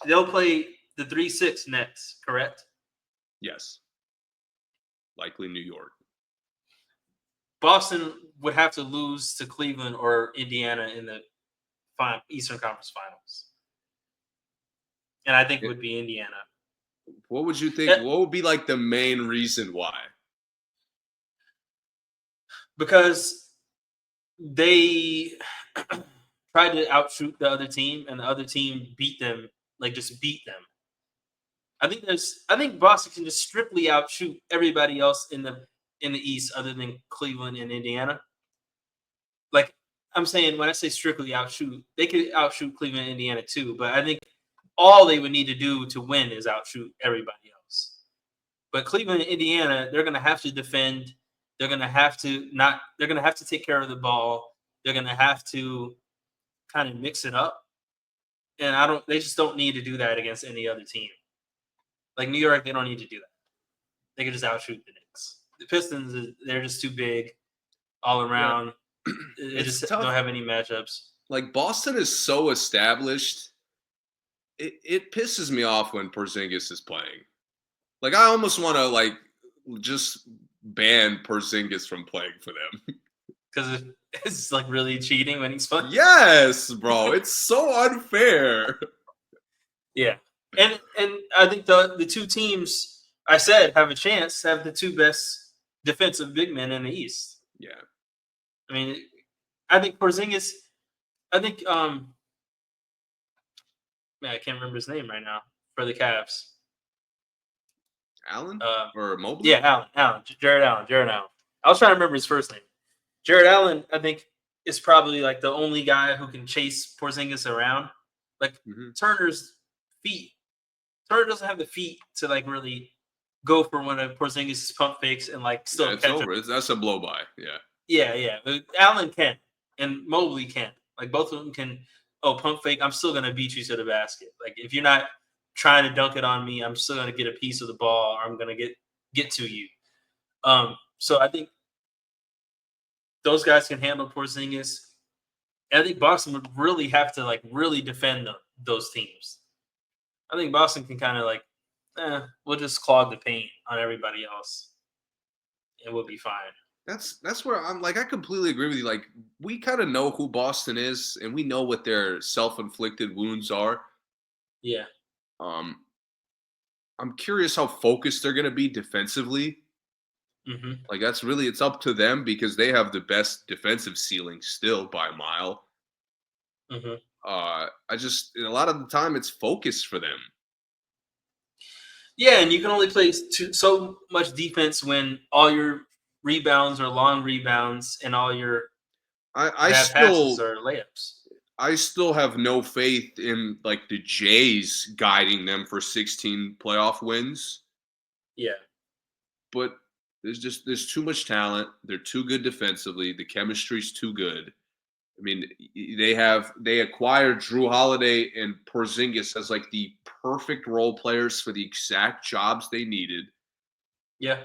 They'll play the 3-6 Nets, correct? Yes. likely New York. Boston would have to lose to Cleveland or Indiana in the Eastern Conference Finals. And I think it would be Indiana. What would you think? What would be like the main reason why? Because they tried to outshoot the other team, and the other team beat them, just beat them. I think Boston can just strictly outshoot everybody else in the East other than Cleveland and Indiana. Like I'm saying, when I say strictly outshoot, they could outshoot Cleveland and Indiana too, but I think all they would need to do to win is outshoot everybody else. But Cleveland and Indiana, they're going to have to defend. They're going to have to take care of the ball. They're going to have to kind of mix it up. And they just don't need to do that against any other team. Like New York, they don't need to do that. They can just outshoot the Knicks. The Pistons, they're just too big all around. Yeah. They just don't have any matchups. Like Boston is so established. It pisses me off when Porzingis is playing. Like I almost want to just ban Porzingis from playing for them. Because it's really cheating when he's playing. Yes, bro. It's so unfair. Yeah. And I think the two teams I said have a chance to have the two best defensive big men in the East. Yeah. I mean, I think Porzingis, I can't remember his name right now for the Cavs. Allen? Or Mobley? Yeah, Allen. Jared Allen. I was trying to remember his first name. Jared Allen, I think, is probably the only guy who can chase Porzingis around. Turner's feet. Turner doesn't have the feet to really go for one of Porzingis' pump fakes and still it's over. That's a blow by. Yeah. Yeah. But Allen can, and Mobley can. Both of them can. Oh, pump fake! I'm still gonna beat you to the basket. If you're not trying to dunk it on me, I'm still gonna get a piece of the ball, or I'm gonna get to you. So I think those guys can handle Porzingis. And I think Boston would really have to really defend those teams. I think Boston can kind of we'll just clog the paint on everybody else, and we'll be fine. That's where I'm I completely agree with you. We kind of know who Boston is, and we know what their self-inflicted wounds are. Yeah. I'm curious how focused they're going to be defensively. Mm-hmm. It's up to them because they have the best defensive ceiling still by a mile. Mm-hmm. A lot of the time it's focus for them. Yeah, and you can only play so much defense when all your rebounds are long rebounds and all your passes are layups. I still have no faith in the Jays guiding them for 16 playoff wins. Yeah. But there's too much talent. They're too good defensively. The chemistry's too good. I mean, they acquired Drew Holiday and Porzingis as the perfect role players for the exact jobs they needed. Yeah.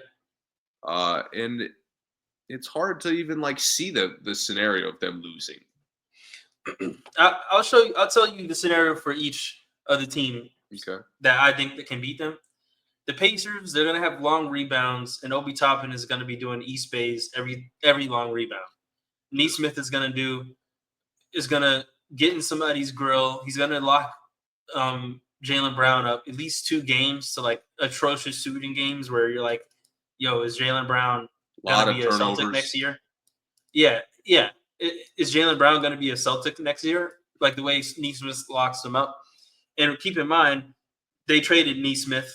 And it's hard to even see the scenario of them losing. I'll tell you the scenario for each of the team that I think that can beat them. The Pacers, they're going to have long rebounds, and Obi Toppin is going to be doing East Bays every long rebound. Neesmith is going to get in somebody's grill. He's going to lock Jaylen Brown up at least 2 games to atrocious shooting games where you're yo, is Jaylen Brown going to be a Celtic next year? Yeah. Is Jaylen Brown going to be a Celtic next year? The way Neesmith locks them up. And keep in mind, they traded Neesmith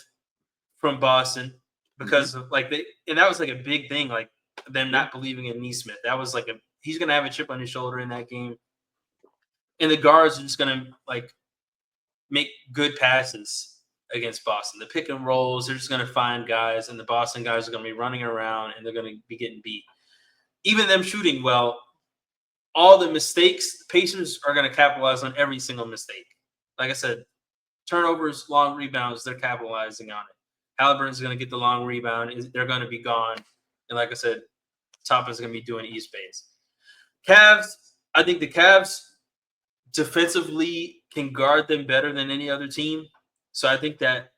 from Boston because of and that was a big thing, them not believing in Neesmith. That was he's going to have a chip on his shoulder in that game. And the guards are just going to make good passes against Boston. The pick and rolls, they're just going to find guys, and the Boston guys are going to be running around, and they're going to be getting beat. Even them shooting well, all the mistakes, the Pacers are going to capitalize on every single mistake. Like I said, turnovers, long rebounds, they're capitalizing on it. Halliburton's going to get the long rebound. They're going to be gone. And like I said, Toppin's going to be doing East Bays. Cavs, I think the Cavs defensively can guard them better than any other team. So I think that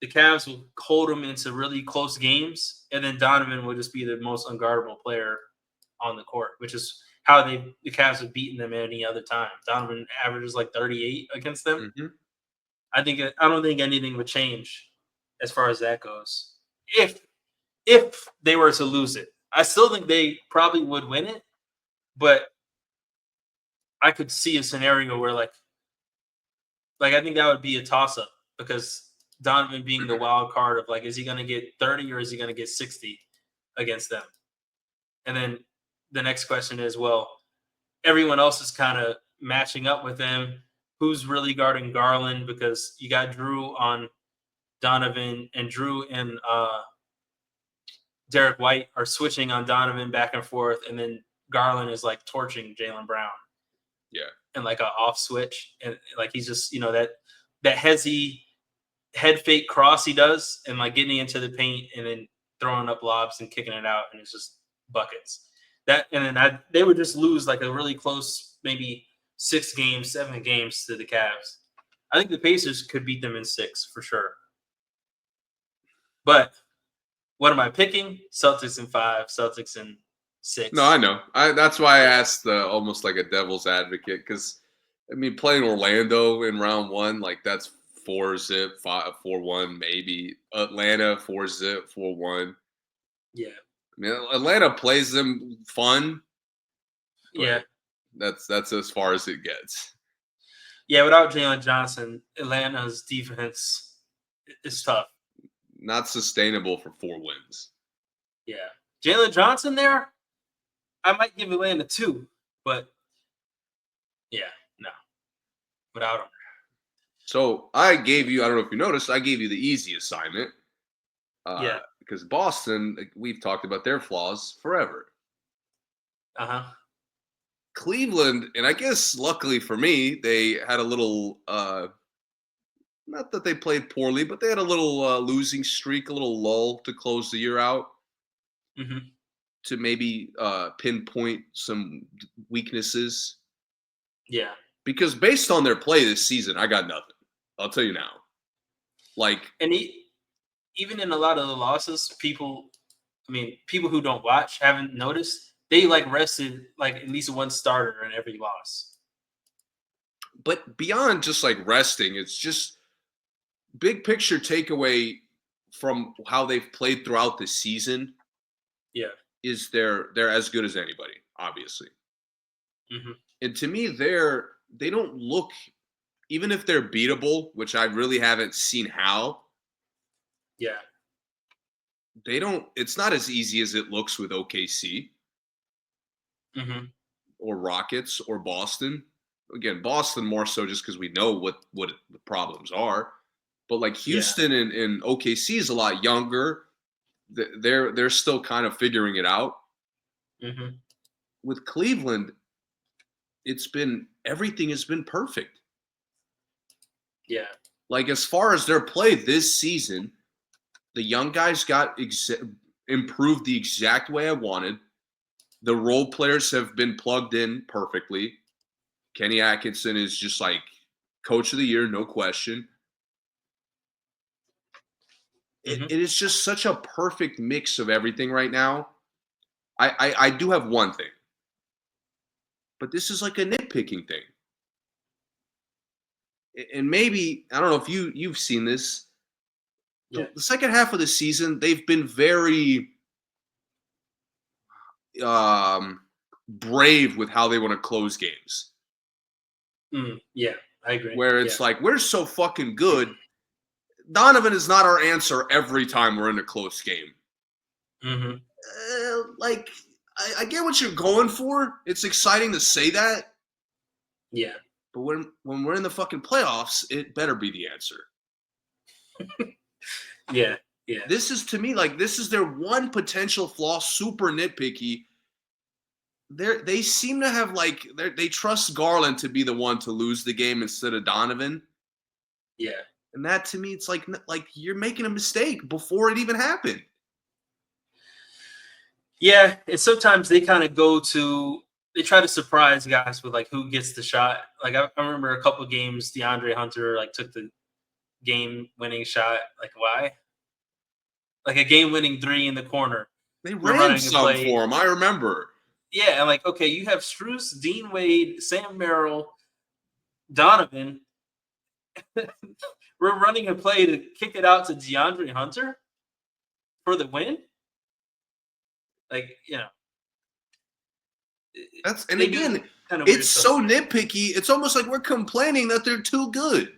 the Cavs will hold them into really close games, and then Donovan will just be the most unguardable player on the court, which is how the Cavs have beaten them any other time. Donovan averages like 38 against them. Mm-hmm. I don't think anything would change as far as that goes. If they were to lose it, I still think they probably would win it, but I could see a scenario where like I think that would be a toss up because Donovan being the wild card of like, is he going to get 30 or is he going to get 60 against them? And then the next question is, well, everyone else is kind of matching up with him. Who's really guarding Garland? Because you got Drew on Donovan, and Drew and Derek White are switching on Donovan back and forth, and then Garland is like torching Jaylen Brown. Yeah. And like an off switch. And like he's just, that hezzy head fake cross he does and like getting into the paint and then throwing up lobs and kicking it out, and it's just buckets. They would just lose like a really close, maybe 6 games, 7 games to the Cavs. I think the Pacers could beat them in 6 for sure. But what am I picking? Celtics in 5, Celtics in 6. No, I know. That's why I asked almost like a devil's advocate because, I mean, playing Orlando in round 1, like that's 4-0, 4-1 maybe. Atlanta 4-0, 4-1. Yeah. I mean, Atlanta plays them fun. Yeah. That's as far as it gets. Yeah, without Jalen Johnson, Atlanta's defense is tough. Not sustainable for 4 wins. Yeah. Jalen Johnson there, I might give Atlanta 2, but yeah, no. Without him. So I gave you, I don't know if you noticed, I gave you the easy assignment. Yeah. Because Boston, we've talked about their flaws forever. Uh-huh. Cleveland, and I guess luckily for me, they had a little, not that they played poorly, but they had a little losing streak, a little lull to close the year out. Mm-hmm. To maybe pinpoint some weaknesses. Yeah. Because based on their play this season, I got nothing. I'll tell you now. And even in a lot of the losses, people who don't watch haven't noticed. They rested at least one starter in every loss. But beyond just resting, it's just big picture takeaway from how they've played throughout the season. Yeah. Is they're as good as anybody, obviously. Mm-hmm. And to me, they don't look, even if they're beatable, which I really haven't seen how. Yeah. It's not as easy as it looks with OKC. Mm-hmm. Or Rockets or Boston. Again, Boston more so just because we know what the problems are. But Houston and OKC is a lot younger. They're still kind of figuring it out. Mm-hmm. With Cleveland, everything has been perfect. Yeah. As far as their play this season, the young guys got improved the exact way I wanted. The role players have been plugged in perfectly. Kenny Atkinson is just coach of the year, no question. Mm-hmm. It is just such a perfect mix of everything right now. I do have one thing, but this is a nitpicking thing. And maybe, I don't know if you've seen this. Yeah. The second half of the season, they've been very brave with how they want to close games. Yeah, I agree. Where it's we're so fucking good. Donovan is not our answer every time we're in a close game. Mm-hmm. I get what you're going for. It's exciting to say that. Yeah. But when we're in the fucking playoffs, it better be the answer. Yeah. Yeah. This is, to me, this is their one potential flaw, super nitpicky. They seem to have they trust Garland to be the one to lose the game instead of Donovan. Yeah. And that, to me, it's like you're making a mistake before it even happened. Yeah, and sometimes they kind of they try to surprise guys with who gets the shot. I remember a couple of games DeAndre Hunter took the game-winning shot. Like, why? Like a game-winning three in the corner. They ran some for him. I remember. Yeah, and like, okay, you have Strus, Dean Wade, Sam Merrill, Donovan. We're running a play to kick it out to DeAndre Hunter for the win. Like, it's so nitpicky. It's almost like we're complaining that they're too good.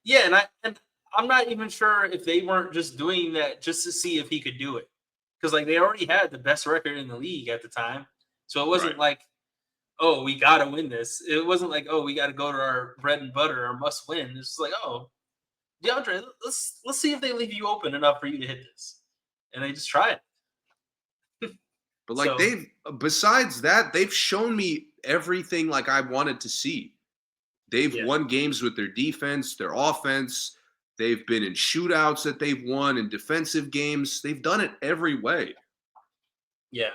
Yeah, and I'm not even sure if they weren't just doing that just to see if he could do it. Because, like, they already had the best record in the league at the time. So it wasn't like, oh, we got to win this. It wasn't like, oh, we got to go to our bread and butter, our must win. It's just like, oh, DeAndre, let's see if they leave you open enough for you to hit this. And they just tried. But, like, besides that, they've shown me everything like I wanted to see. They've won games with their defense, their offense. They've been in shootouts that they've won, in defensive games. They've done it every way. Yeah.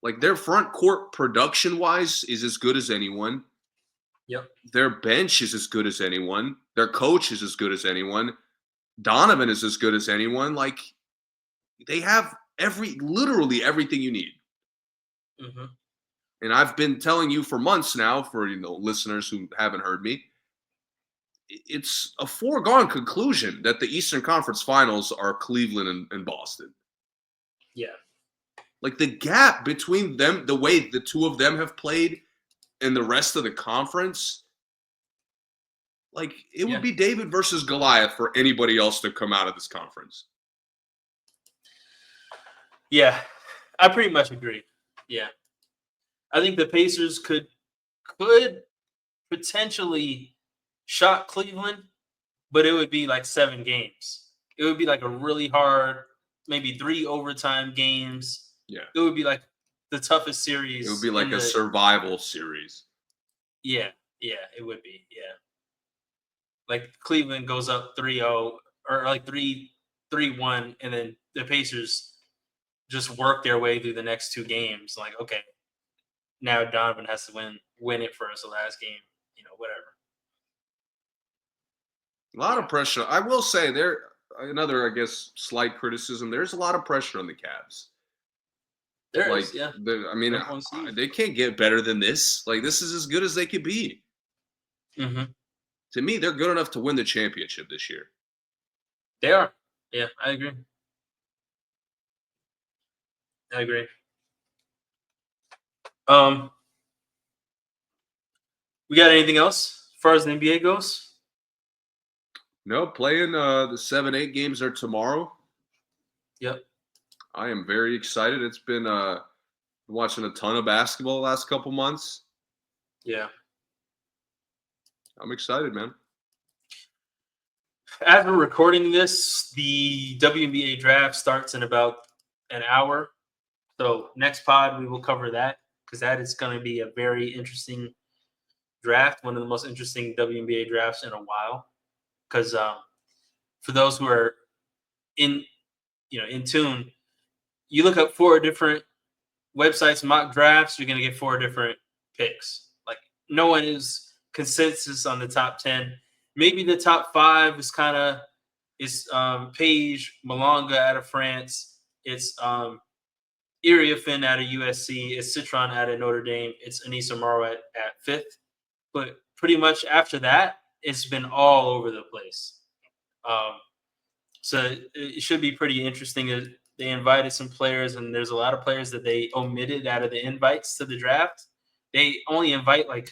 Like, their front court production-wise is as good as anyone. Yep. Their bench is as good as anyone. Their coach is as good as anyone. Donovan is as good as anyone. Like, they have literally everything you need. Mm-hmm. And I've been telling you for months now, for listeners who haven't heard me, it's a foregone conclusion that the Eastern Conference Finals are Cleveland and Boston. Yeah. Like, the gap between them, the way the two of them have played and the rest of the conference, like, it would be David versus Goliath for anybody else to come out of this conference. Yeah, I pretty much agree. Yeah. I think the Pacers could potentially shock Cleveland, but it would be like 7 games. It would be like a really hard, maybe 3 overtime games. Yeah. It would be like the toughest series. It would be like a survival series. Yeah, it would be. Yeah. Like Cleveland goes up 3-0 or like 3-1, and then the Pacers just work their way through the next 2 games. Like, okay, now Donovan has to win it for us the last game, whatever. A lot of pressure. I will say another, I guess, slight criticism. There's a lot of pressure on the Cavs. There is, yeah. They can't get better than this. Like, this is as good as they could be. Mm-hmm. To me, they're good enough to win the championship this year. They are. Yeah, I agree. We got anything else as far as the NBA goes? No, playing the 7-8 games are tomorrow. Yep. I am very excited. It's been watching a ton of basketball the last couple months. Yeah. I'm excited, man. As we're recording this, the WNBA draft starts in about an hour. So next pod, we will cover that because that is going to be a very interesting draft, one of the most interesting WNBA drafts in a while. Because for those who are in tune, you look up 4 different websites, mock drafts, you're going to get 4 different picks. Like, no one is consensus on the top 10. Maybe the top 5 is Paige Malonga out of France. It's Iriafin out of USC. It's Citron out of Notre Dame. It's Anissa Morrow at 5th. But pretty much after that, it's been all over the place. So it should be pretty interesting. They invited some players, and there's a lot of players that they omitted out of the invites to the draft. They only invite like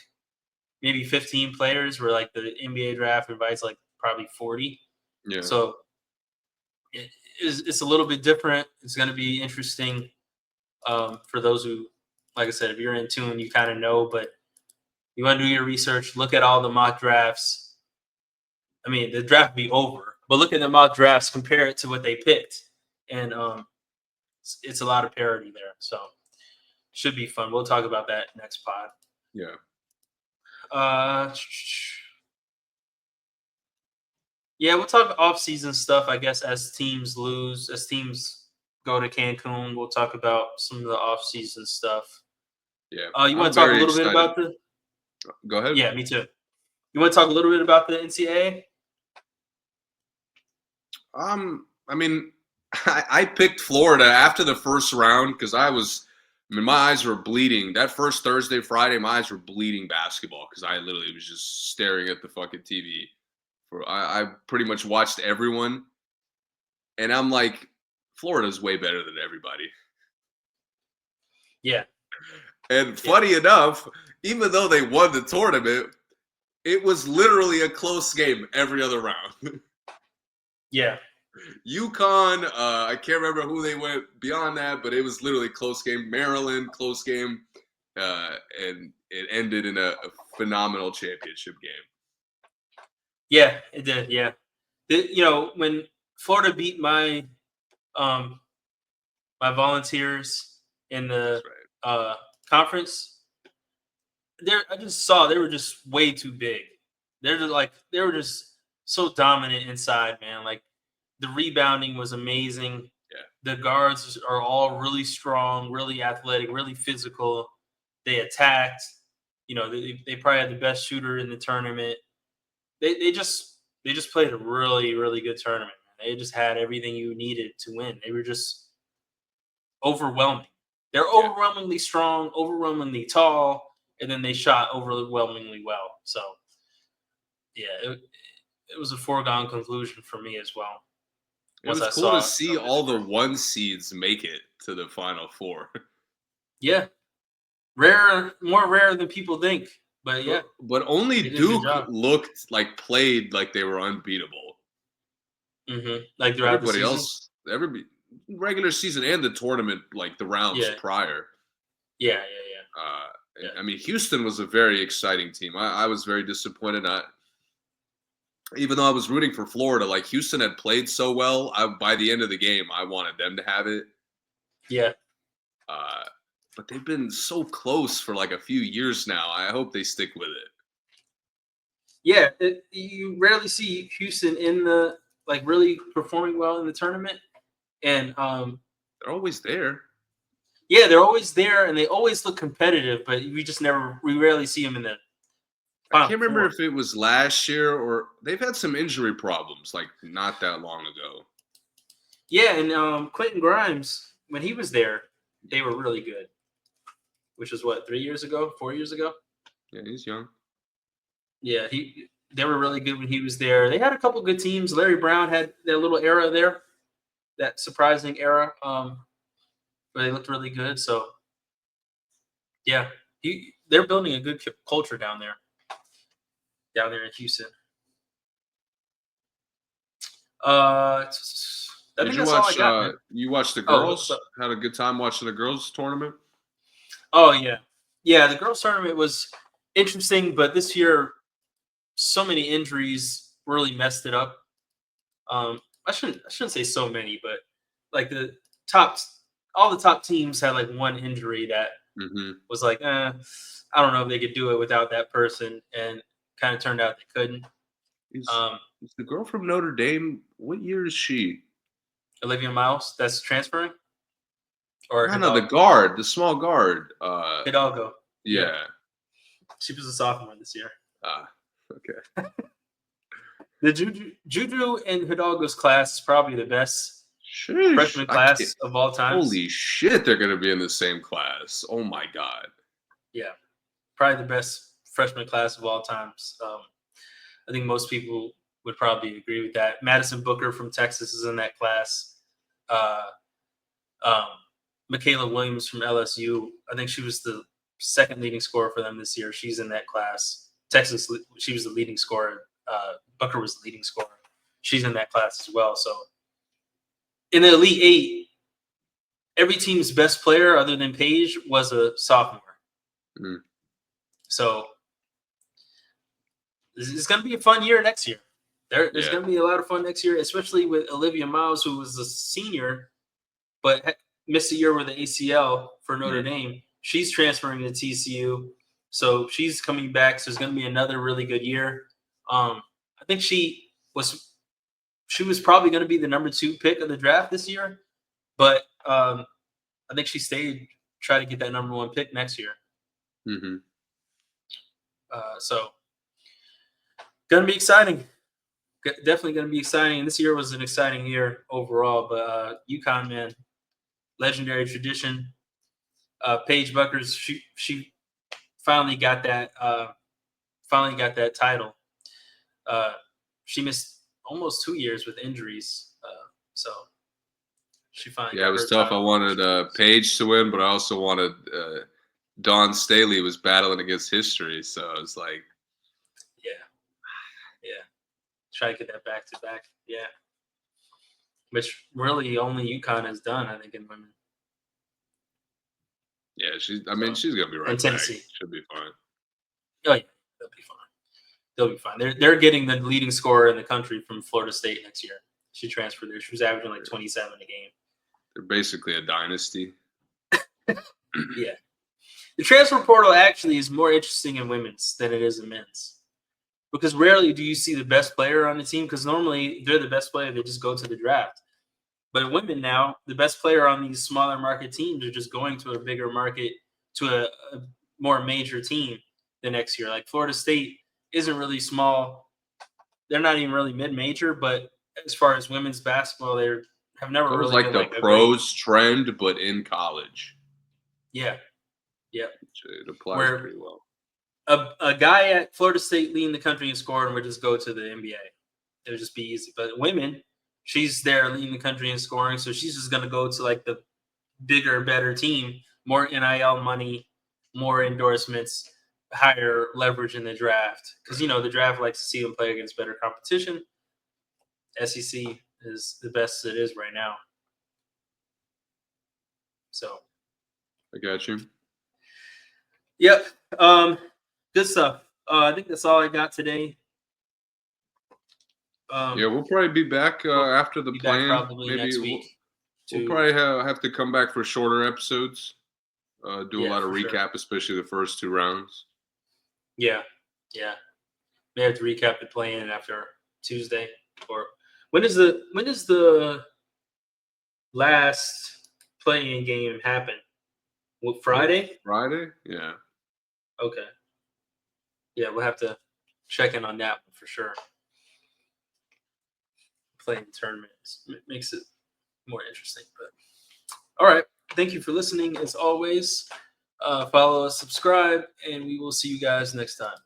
maybe 15 players, where like the NBA draft invites like probably 40. Yeah. So it's a little bit different. It's going to be interesting for those who, like I said, if you're in tune, you kind of know, but you want to do your research, look at all the mock drafts. I mean, the draft will be over, but look at the mock drafts, compare it to what they picked. And it's a lot of parity there. So should be fun. We'll talk about that next pod. Yeah. We'll talk off-season stuff, I guess, as teams go to Cancun. We'll talk about some of the off-season stuff. Yeah. You want to talk a little bit about Go ahead. Yeah, me too. You want to talk a little bit about the NCAA? I mean, I picked Florida after the first round because my eyes were bleeding. That first Thursday, Friday, my eyes were bleeding basketball because I literally was just staring at the fucking TV. I pretty much watched everyone, and I'm like, Florida's way better than everybody. Yeah. And funny enough, even though they won the tournament, it was literally a close game every other round. Yeah. UConn, I can't remember who they went beyond that, but it was literally a close game. Maryland, close game, and it ended in a phenomenal championship game. Yeah, it did. Yeah, when Florida beat my my Volunteers in the conference, I just saw they were just way too big. They were just so dominant inside, man. Like the rebounding was amazing. Yeah. The guards are all really strong, really athletic, really physical. They attacked. They probably had the best shooter in the tournament. They just played a really, really good tournament. They just had everything you needed to win. They were just overwhelming. They're overwhelmingly strong, overwhelmingly tall, and then they shot overwhelmingly well. So, yeah, it was a foregone conclusion for me as well. It was cool to see all the 1 seeds make it to the Final Four. Yeah, more rare than people think. But yeah, but only Duke played like they were unbeatable. Mm-hmm. Like throughout everybody the season? else, regular season and the tournament, like the rounds prior. Yeah. I mean, Houston was a very exciting team. I was very disappointed. Even though I was rooting for Florida, like Houston had played so well, by the end of the game, I wanted them to have it. Yeah. But they've been so close for like a few years now. I hope they stick with it. Yeah, you rarely see Houston in the really performing well in the tournament, and they're always there. Yeah, they're always there, and they always look competitive. But we rarely see them in the. I can't remember if it was last year or they've had some injury problems like not that long ago. Yeah, and Quentin Grimes, when he was there, they were really good. Which was what, 3 years ago, 4 years ago? Yeah, he's young. Yeah, they were really good when he was there. They had a couple good teams. Larry Brown had that little era there, that surprising era, where they looked really good. So, yeah, they're building a good culture down there in Houston. Did you watch? You watched the girls? Had a good time watching the girls tournament. Oh yeah. The girls tournament was interesting, but this year, so many injuries really messed it up. I shouldn't say so many, but like all the top teams had like one injury that was like, I don't know if they could do it without that person, and kind of turned out they couldn't. Is the girl from Notre Dame? What year is she? Olivia Miles, that's transferring? Or no, the small guard. Hidalgo. Yeah. She was a sophomore this year. Okay. The Juju in Hidalgo's class is probably the best freshman class of all time. Holy shit, they're going to be in the same class. Oh my God. Yeah. Probably the best freshman class of all times. I think most people would probably agree with that. Madison Booker from Texas is in that class. Michaela Williams from LSU, I think she was the second leading scorer for them this year. She's in that class. Texas, she was the leading scorer. Booker was the leading scorer. She's in that class as well. So in the Elite Eight, every team's best player other than Paige was a sophomore. Mm-hmm. So it's going to be a fun year next year. There's going to be a lot of fun next year, especially with Olivia Miles, who was a senior, but missed a year with the ACL for Notre Dame. She's transferring to TCU, so she's coming back. So it's going to be another really good year. I think she was probably going to be the number 2 pick of the draft this year, but I think she stayed, try to get that number 1 pick next year. So going to be exciting. definitely going to be exciting. This year was an exciting year overall, but UConn, man, legendary tradition. Paige Buckers, she finally got that title. She missed almost 2 years with injuries, so she finally got it was her tough. I title. wanted Paige to win, but I also wanted Dawn Staley was battling against history, so I was like, yeah, try to get that back to back, yeah. Which really only UConn has done, I think, in women. yeah, she's gonna be right And back. Tennessee. Should be fine. Oh yeah, they'll be fine. They'll be fine. They're getting the leading scorer in the country from Florida State next year. She transferred there. She was averaging like 27 a game. They're basically a dynasty. Yeah. The transfer portal actually is more interesting in women's than it is in men's. Because rarely do you see the best player on the team, because normally they're the best player, they just go to the draft. But in women now, the best player on these smaller market teams are just going to a bigger market, to a more major team the next year. Like Florida State isn't really small. They're not even really mid-major, but as far as women's basketball, they have never It was really like been the like a pros trend, but in college. Yeah. It applies Where pretty well. a guy at Florida State leading the country in scoring would just go to the NBA. It would just be easy. But women, she's there leading the country in scoring, so she's just going to go to like the bigger, better team, more NIL money, more endorsements, higher leverage in the draft. Because, the draft likes to see them play against better competition. SEC is the best it is right now. So. I got you. Yep. Good stuff. I think that's all I got today. We'll probably be back after the plan. Probably maybe next week. We'll probably have to come back for shorter episodes. Do a lot of recap, sure. especially the first 2 rounds. Yeah. May have to recap the plan after Tuesday. Or when is the last play-in game happen? What, Friday? Friday? Yeah. Okay. Yeah, we'll have to check in on that one for sure. Playing tournaments makes it more interesting. But all right. Thank you for listening. As always, follow us, subscribe, and we will see you guys next time.